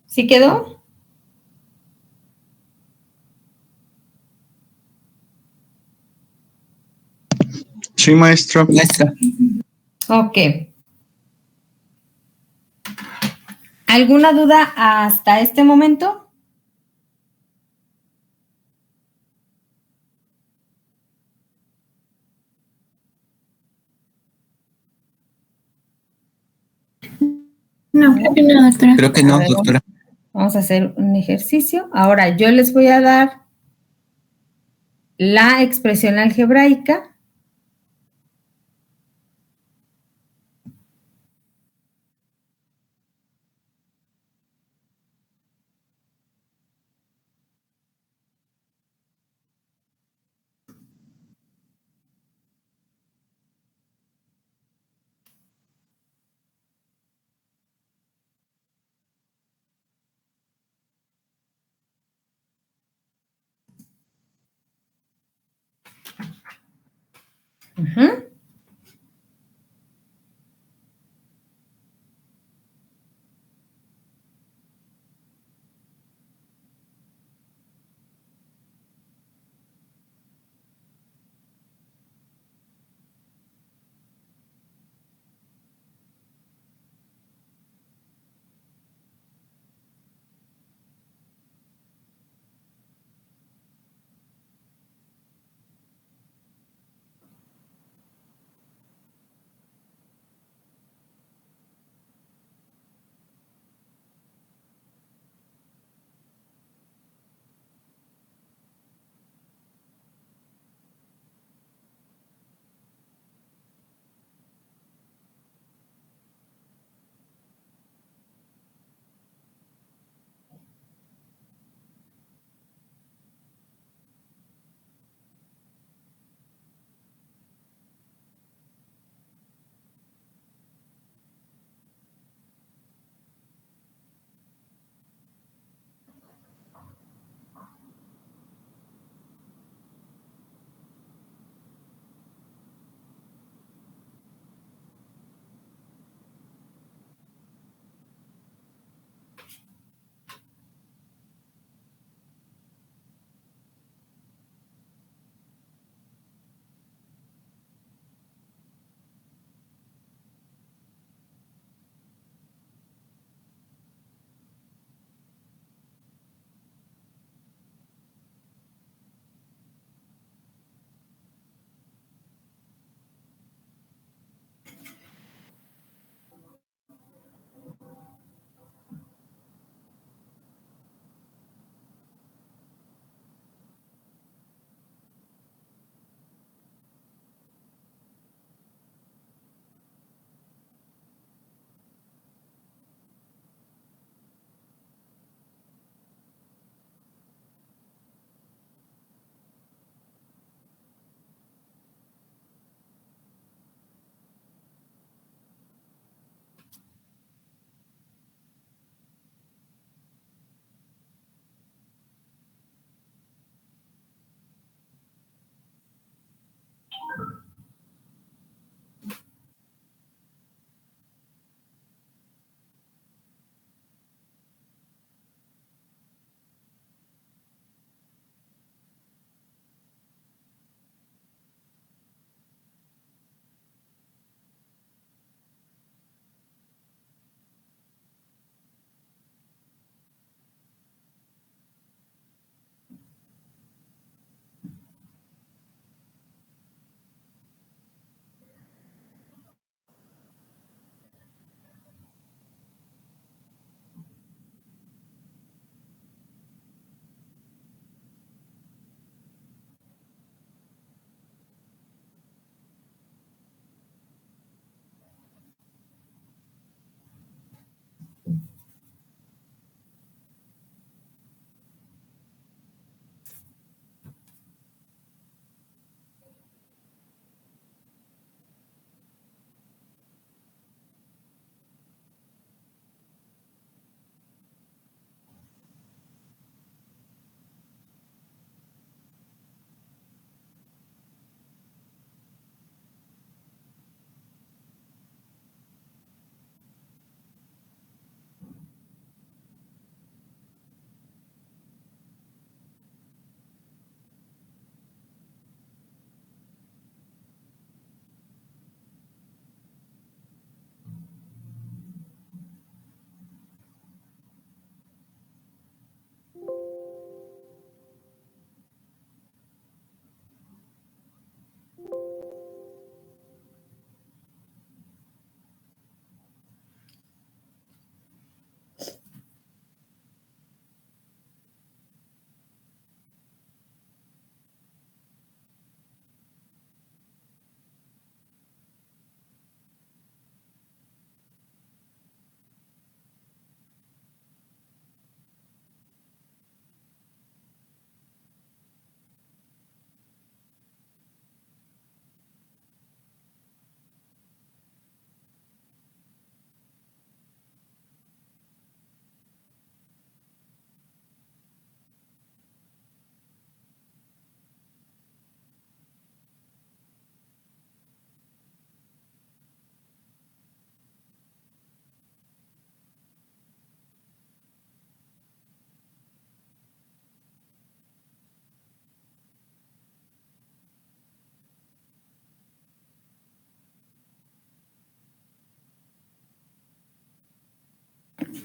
¿Sí quedó? Sí, maestra. Maestra. Ok. ¿Alguna duda hasta este momento? No, doctora. Creo que no, A ver, doctora. vamos a hacer un ejercicio. Ahora yo les voy a dar la expresión algebraica. Ujú.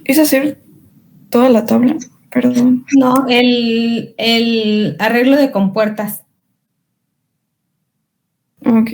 ¿Es hacer toda la tabla? Perdón. No, el arreglo de compuertas. Ok.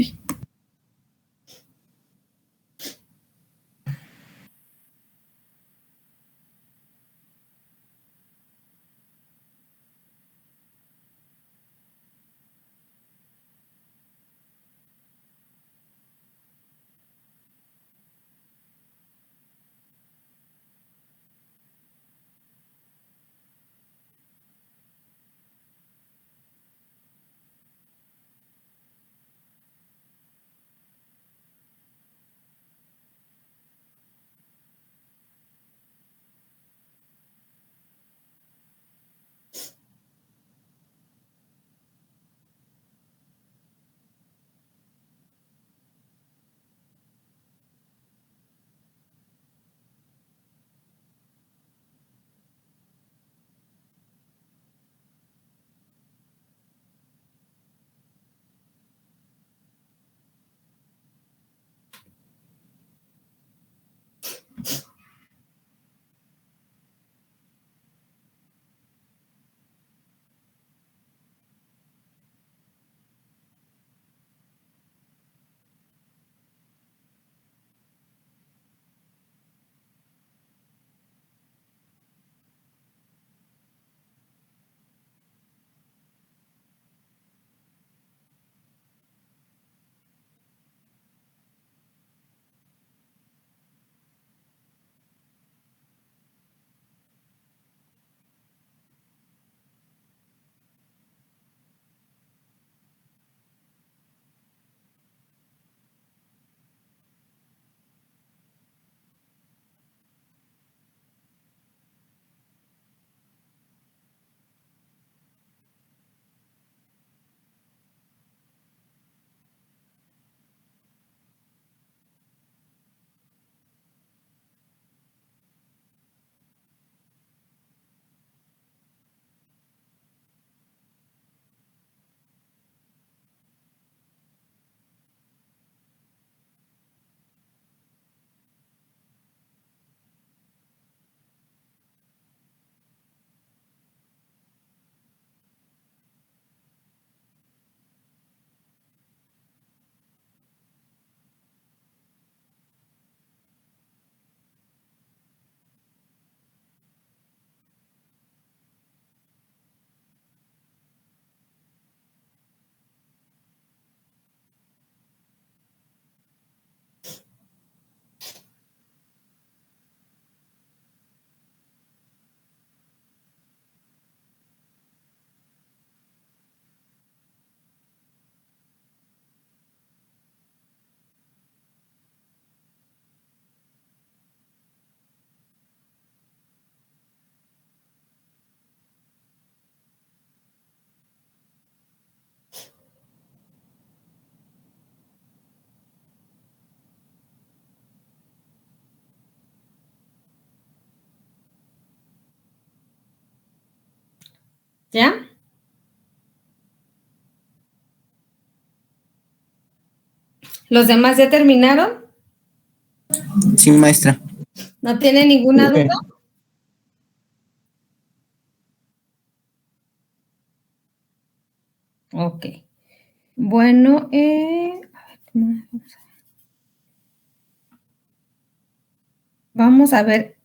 ¿Ya? ¿Los demás ya terminaron? Sí, maestra. ¿No tienen ninguna duda? Ok. Bueno, a ver, vamos a ver.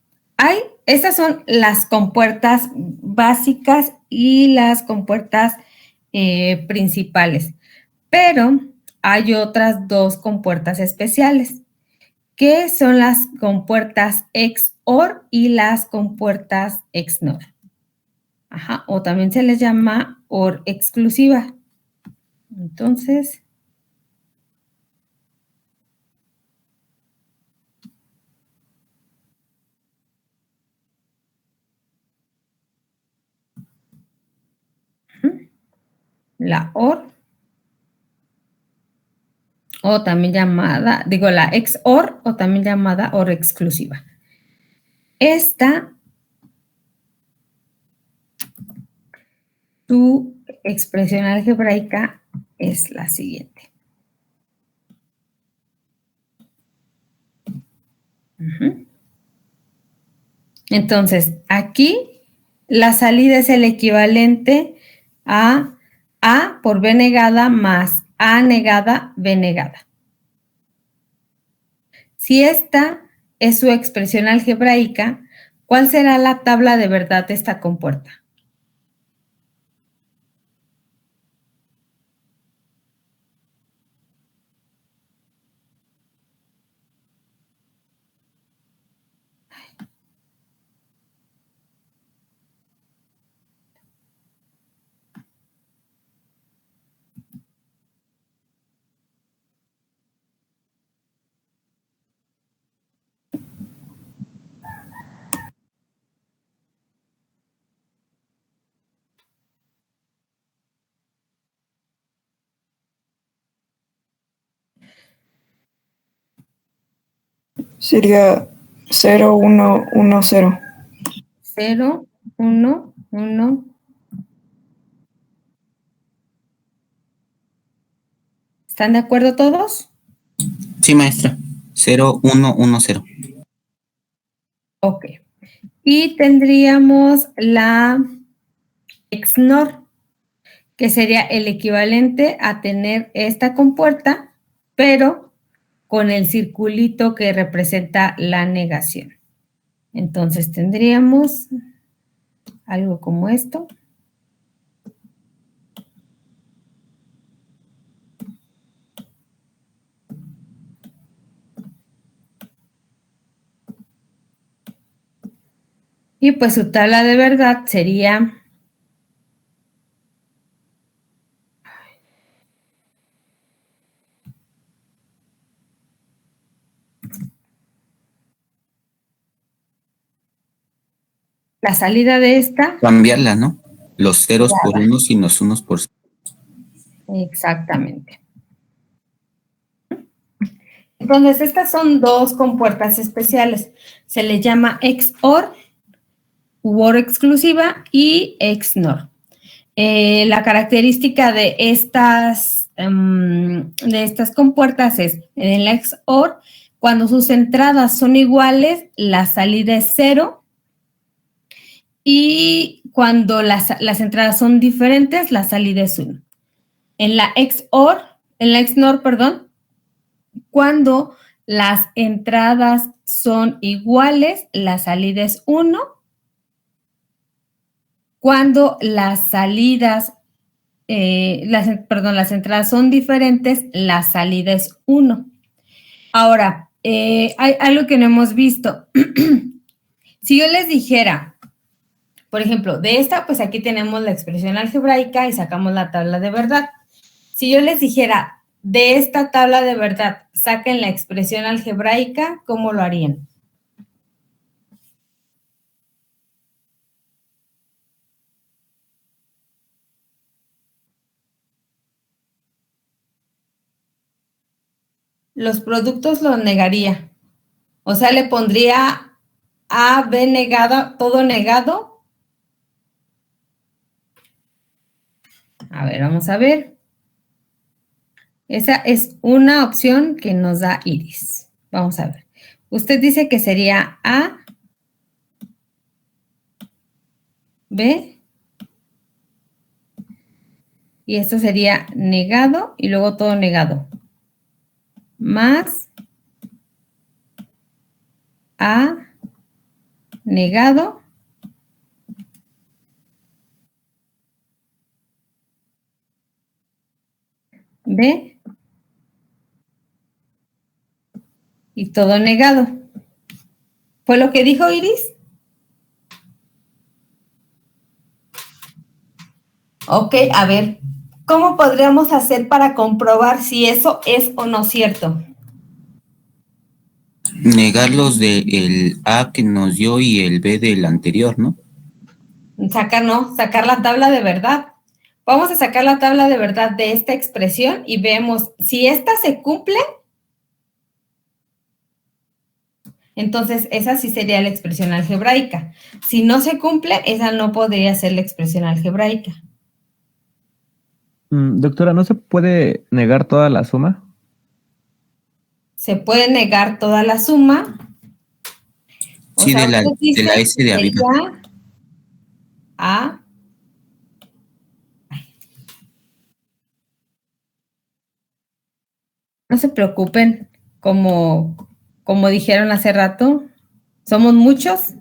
Estas son las compuertas básicas y las compuertas principales, pero hay otras dos compuertas especiales, que son las compuertas XOR y las compuertas XNOR. Ajá, o también se les llama OR exclusiva. Entonces, la OR, o también llamada, digo, la XOR, o también llamada OR exclusiva. Su expresión algebraica es la siguiente. Entonces, aquí la salida es el equivalente a A por B negada más A negada, B negada. Si esta es su expresión algebraica, ¿cuál será la tabla de verdad de esta compuerta? Sería 0, 1, 1, 0. 0, 1, 1. ¿Están de acuerdo todos? Sí, maestra. 0, 1, 1, 0. Ok. Y tendríamos la XNOR, que sería el equivalente a tener esta compuerta, pero con el circulito que representa la negación. Entonces tendríamos algo como esto. Y pues su tabla de verdad sería la salida de esta. Cambiarla, ¿no? Los ceros por unos y los unos por... Exactamente. Entonces, estas son dos compuertas especiales. Se le llama XOR, u OR exclusiva, y XNOR. La característica de estas compuertas es, en la XOR, cuando sus entradas son iguales, la salida es 0, y cuando las entradas son diferentes, la salida es 1. En la XNOR, perdón, cuando las entradas son iguales, la salida es 1. Cuando las salidas, las entradas son diferentes, la salida es 1. Ahora, hay algo que no hemos visto. Si yo les dijera, por ejemplo, de esta, pues aquí tenemos la expresión algebraica y sacamos la tabla de verdad. Si yo les dijera, de esta tabla de verdad, saquen la expresión algebraica, ¿cómo lo harían? Los productos los negaría. O sea, le pondría A, B negada, todo negado. A ver, vamos a ver. Esa es una opción que nos da Iris. Vamos a ver. Usted dice que sería A, B, y esto sería negado y luego todo negado. Más A negado B y todo negado. ¿Fue lo que dijo Iris? Ok, a ver, ¿cómo podríamos hacer para comprobar si eso es o no cierto? Negar los del A que nos dio y el B del anterior, ¿no? Sacar la tabla de verdad. Vamos a sacar la tabla de verdad de esta expresión y vemos si esta se cumple, entonces esa sí sería la expresión algebraica. Si no se cumple, esa no podría ser la expresión algebraica. Doctora, ¿no se puede negar toda la suma? Se puede negar toda la suma, O Sí, sea, de la usted dice S de que arriba. sería A. No se preocupen, como dijeron hace rato, somos muchos.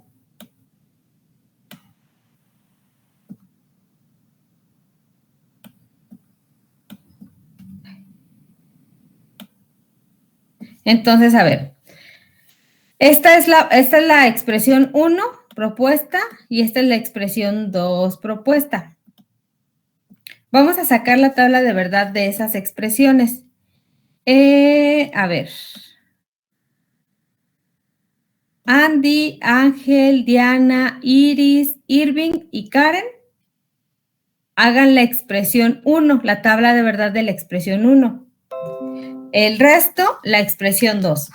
Entonces, a ver, esta es la expresión 1 propuesta y esta es la expresión 2 propuesta. Vamos a sacar la tabla de verdad de esas expresiones. A ver. Andy, Ángel, Diana, Iris, Irving y Karen hagan la expresión 1, la tabla de verdad de la expresión 1. El resto, la expresión 2.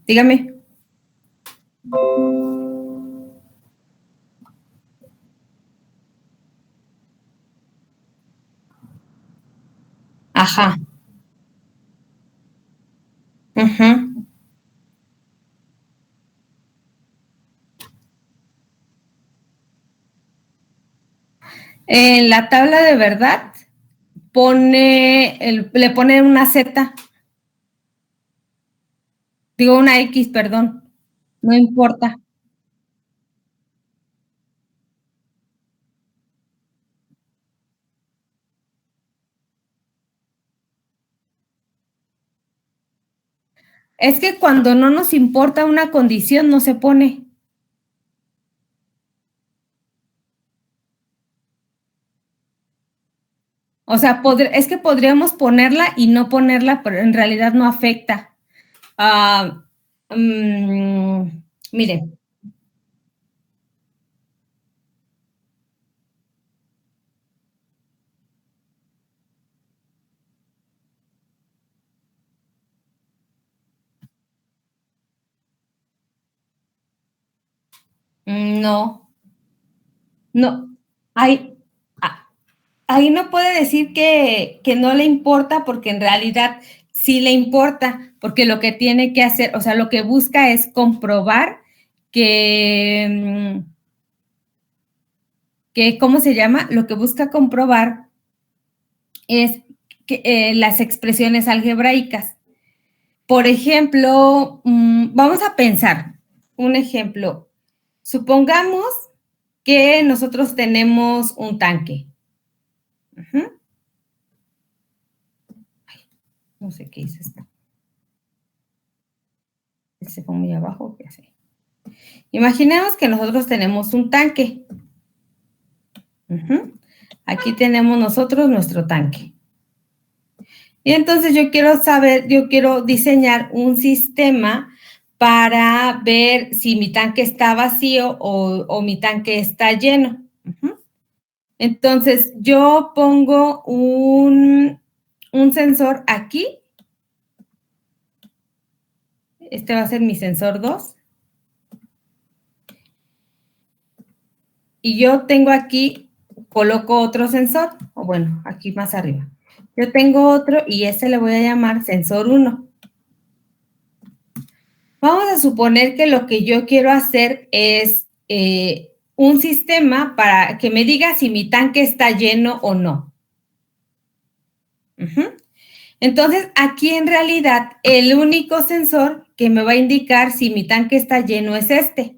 Dígame. Ajá. Ujú. En la tabla de verdad le pone una Z, digo una X, perdón, no importa. Es que cuando no nos importa una condición no se pone. O sea, es que podríamos ponerla y no ponerla, pero en realidad no afecta. Mire. No, no. Ahí no puede decir que no le importa, porque en realidad sí le importa, porque lo que tiene que hacer, o sea, lo que busca es comprobar que ¿cómo se llama? Lo que busca comprobar es que, las expresiones algebraicas. Por ejemplo, vamos a pensar un ejemplo. Supongamos que nosotros tenemos un tanque. Ay, no sé qué hice esto. Se fue muy abajo, ¿qué hace? Imaginemos que nosotros tenemos un tanque. Aquí tenemos nosotros nuestro tanque. Y entonces yo quiero diseñar un sistema para ver si mi tanque está vacío o mi tanque está lleno. Entonces yo pongo un sensor aquí. Este va a ser mi sensor 2. Y yo tengo aquí, coloco otro sensor, o bueno, aquí más arriba. Yo tengo otro y ese le voy a llamar sensor 1. Vamos a suponer que lo que yo quiero hacer es un sistema para que me diga si mi tanque está lleno o no. Entonces, aquí en realidad, el único sensor que me va a indicar si mi tanque está lleno es este.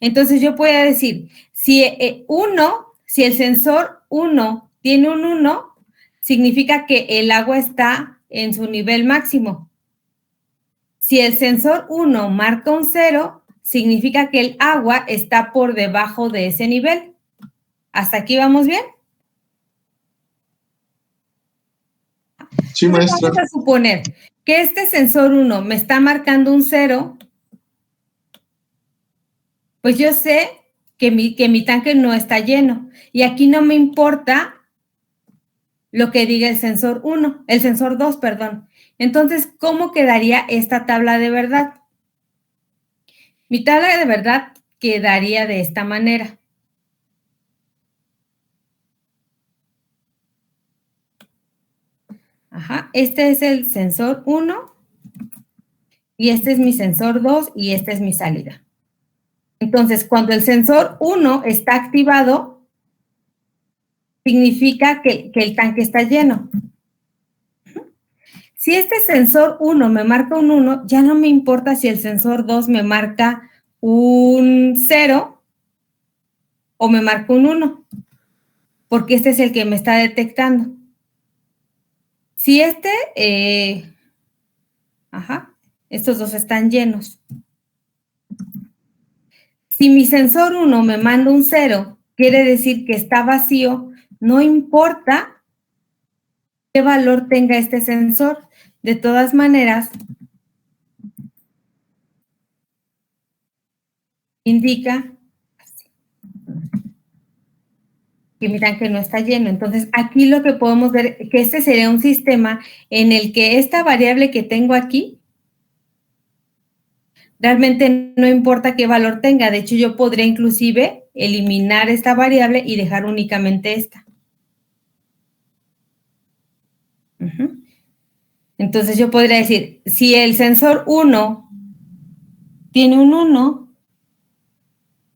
Entonces, yo voy a decir, si el sensor 1 tiene un 1, significa que el agua está en su nivel máximo. Si el sensor 1 marca un 0, significa que el agua está por debajo de ese nivel. ¿Hasta aquí vamos bien? Sí, maestra. Vamos a suponer que este sensor 1 me está marcando un 0, pues yo sé que mi tanque no está lleno. Y aquí no me importa lo que diga el sensor 2, perdón. Entonces, ¿cómo quedaría esta tabla de verdad? Mi tabla de verdad quedaría de esta manera. Este es el sensor 1 y este es mi sensor 2 y esta es mi salida. Entonces, cuando el sensor 1 está activado, significa que el tanque está lleno. Si este sensor 1 me marca un 1, ya no me importa si el sensor 2 me marca un 0 o me marca un 1, porque este es el que me está detectando. Si estos dos están llenos. Si mi sensor 1 me manda un 0, quiere decir que está vacío, no importa qué valor tenga este sensor. De todas maneras, indica que mi tanque no está lleno. Entonces, aquí lo que podemos ver es que este sería un sistema en el que esta variable que tengo aquí, realmente no importa qué valor tenga. De hecho, yo podría inclusive eliminar esta variable y dejar únicamente esta. Entonces, yo podría decir, si el sensor 1 tiene un 1,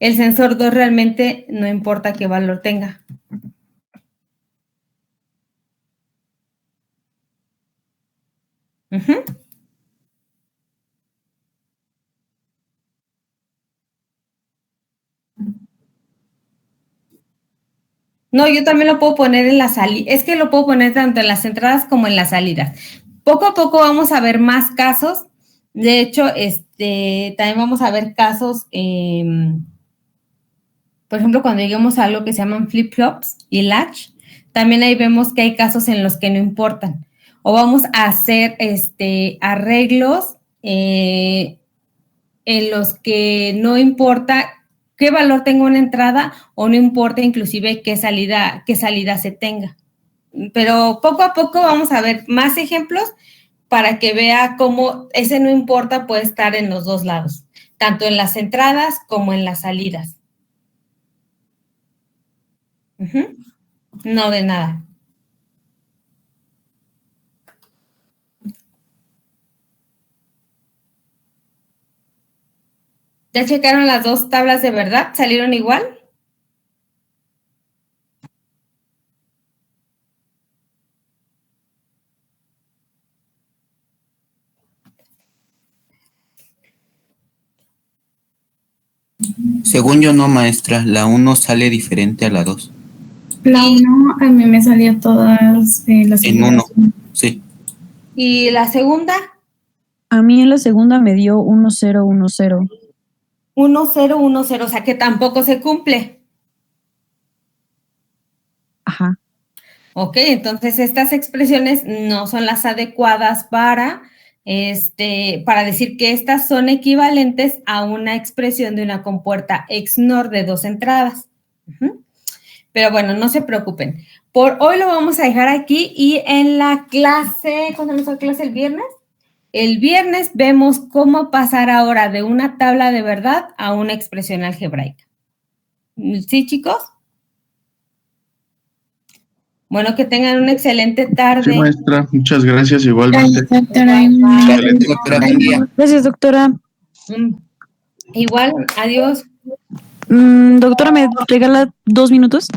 el sensor 2 realmente no importa qué valor tenga. No, yo también lo puedo poner en la salida. Es que lo puedo poner tanto en las entradas como en las salidas. Poco a poco vamos a ver más casos. De hecho, también vamos a ver casos, por ejemplo, cuando lleguemos a algo que se llaman flip-flops y latch, también ahí vemos que hay casos en los que no importan. O vamos a hacer arreglos en los que no importa qué valor tenga una entrada o no importa inclusive qué salida se tenga. Pero poco a poco vamos a ver más ejemplos para que vea cómo ese no importa puede estar en los dos lados, tanto en las entradas como en las salidas. No, de nada. ¿Ya checaron las dos tablas de verdad? ¿Salieron igual? Según yo no, maestra, la 1 sale diferente a la 2. La 1 a mí me salía todas las En 1, sí. ¿Y la segunda? A mí en la segunda me dio 1010. 1010, o sea que tampoco se cumple. Ajá. Ok, entonces estas expresiones no son las adecuadas para decir que estas son equivalentes a una expresión de una compuerta XNOR de 2 entradas. Pero bueno, no se preocupen. Por hoy lo vamos a dejar aquí y en la clase, ¿cuándo nos da clase el viernes? El viernes vemos cómo pasar ahora de una tabla de verdad a una expresión algebraica. ¿Sí, chicos? Bueno, que tengan una excelente tarde. Sí, maestra, muchas gracias igualmente. Gracias, doctora. Igual, adiós. Doctora, ¿me regala 2 minutos?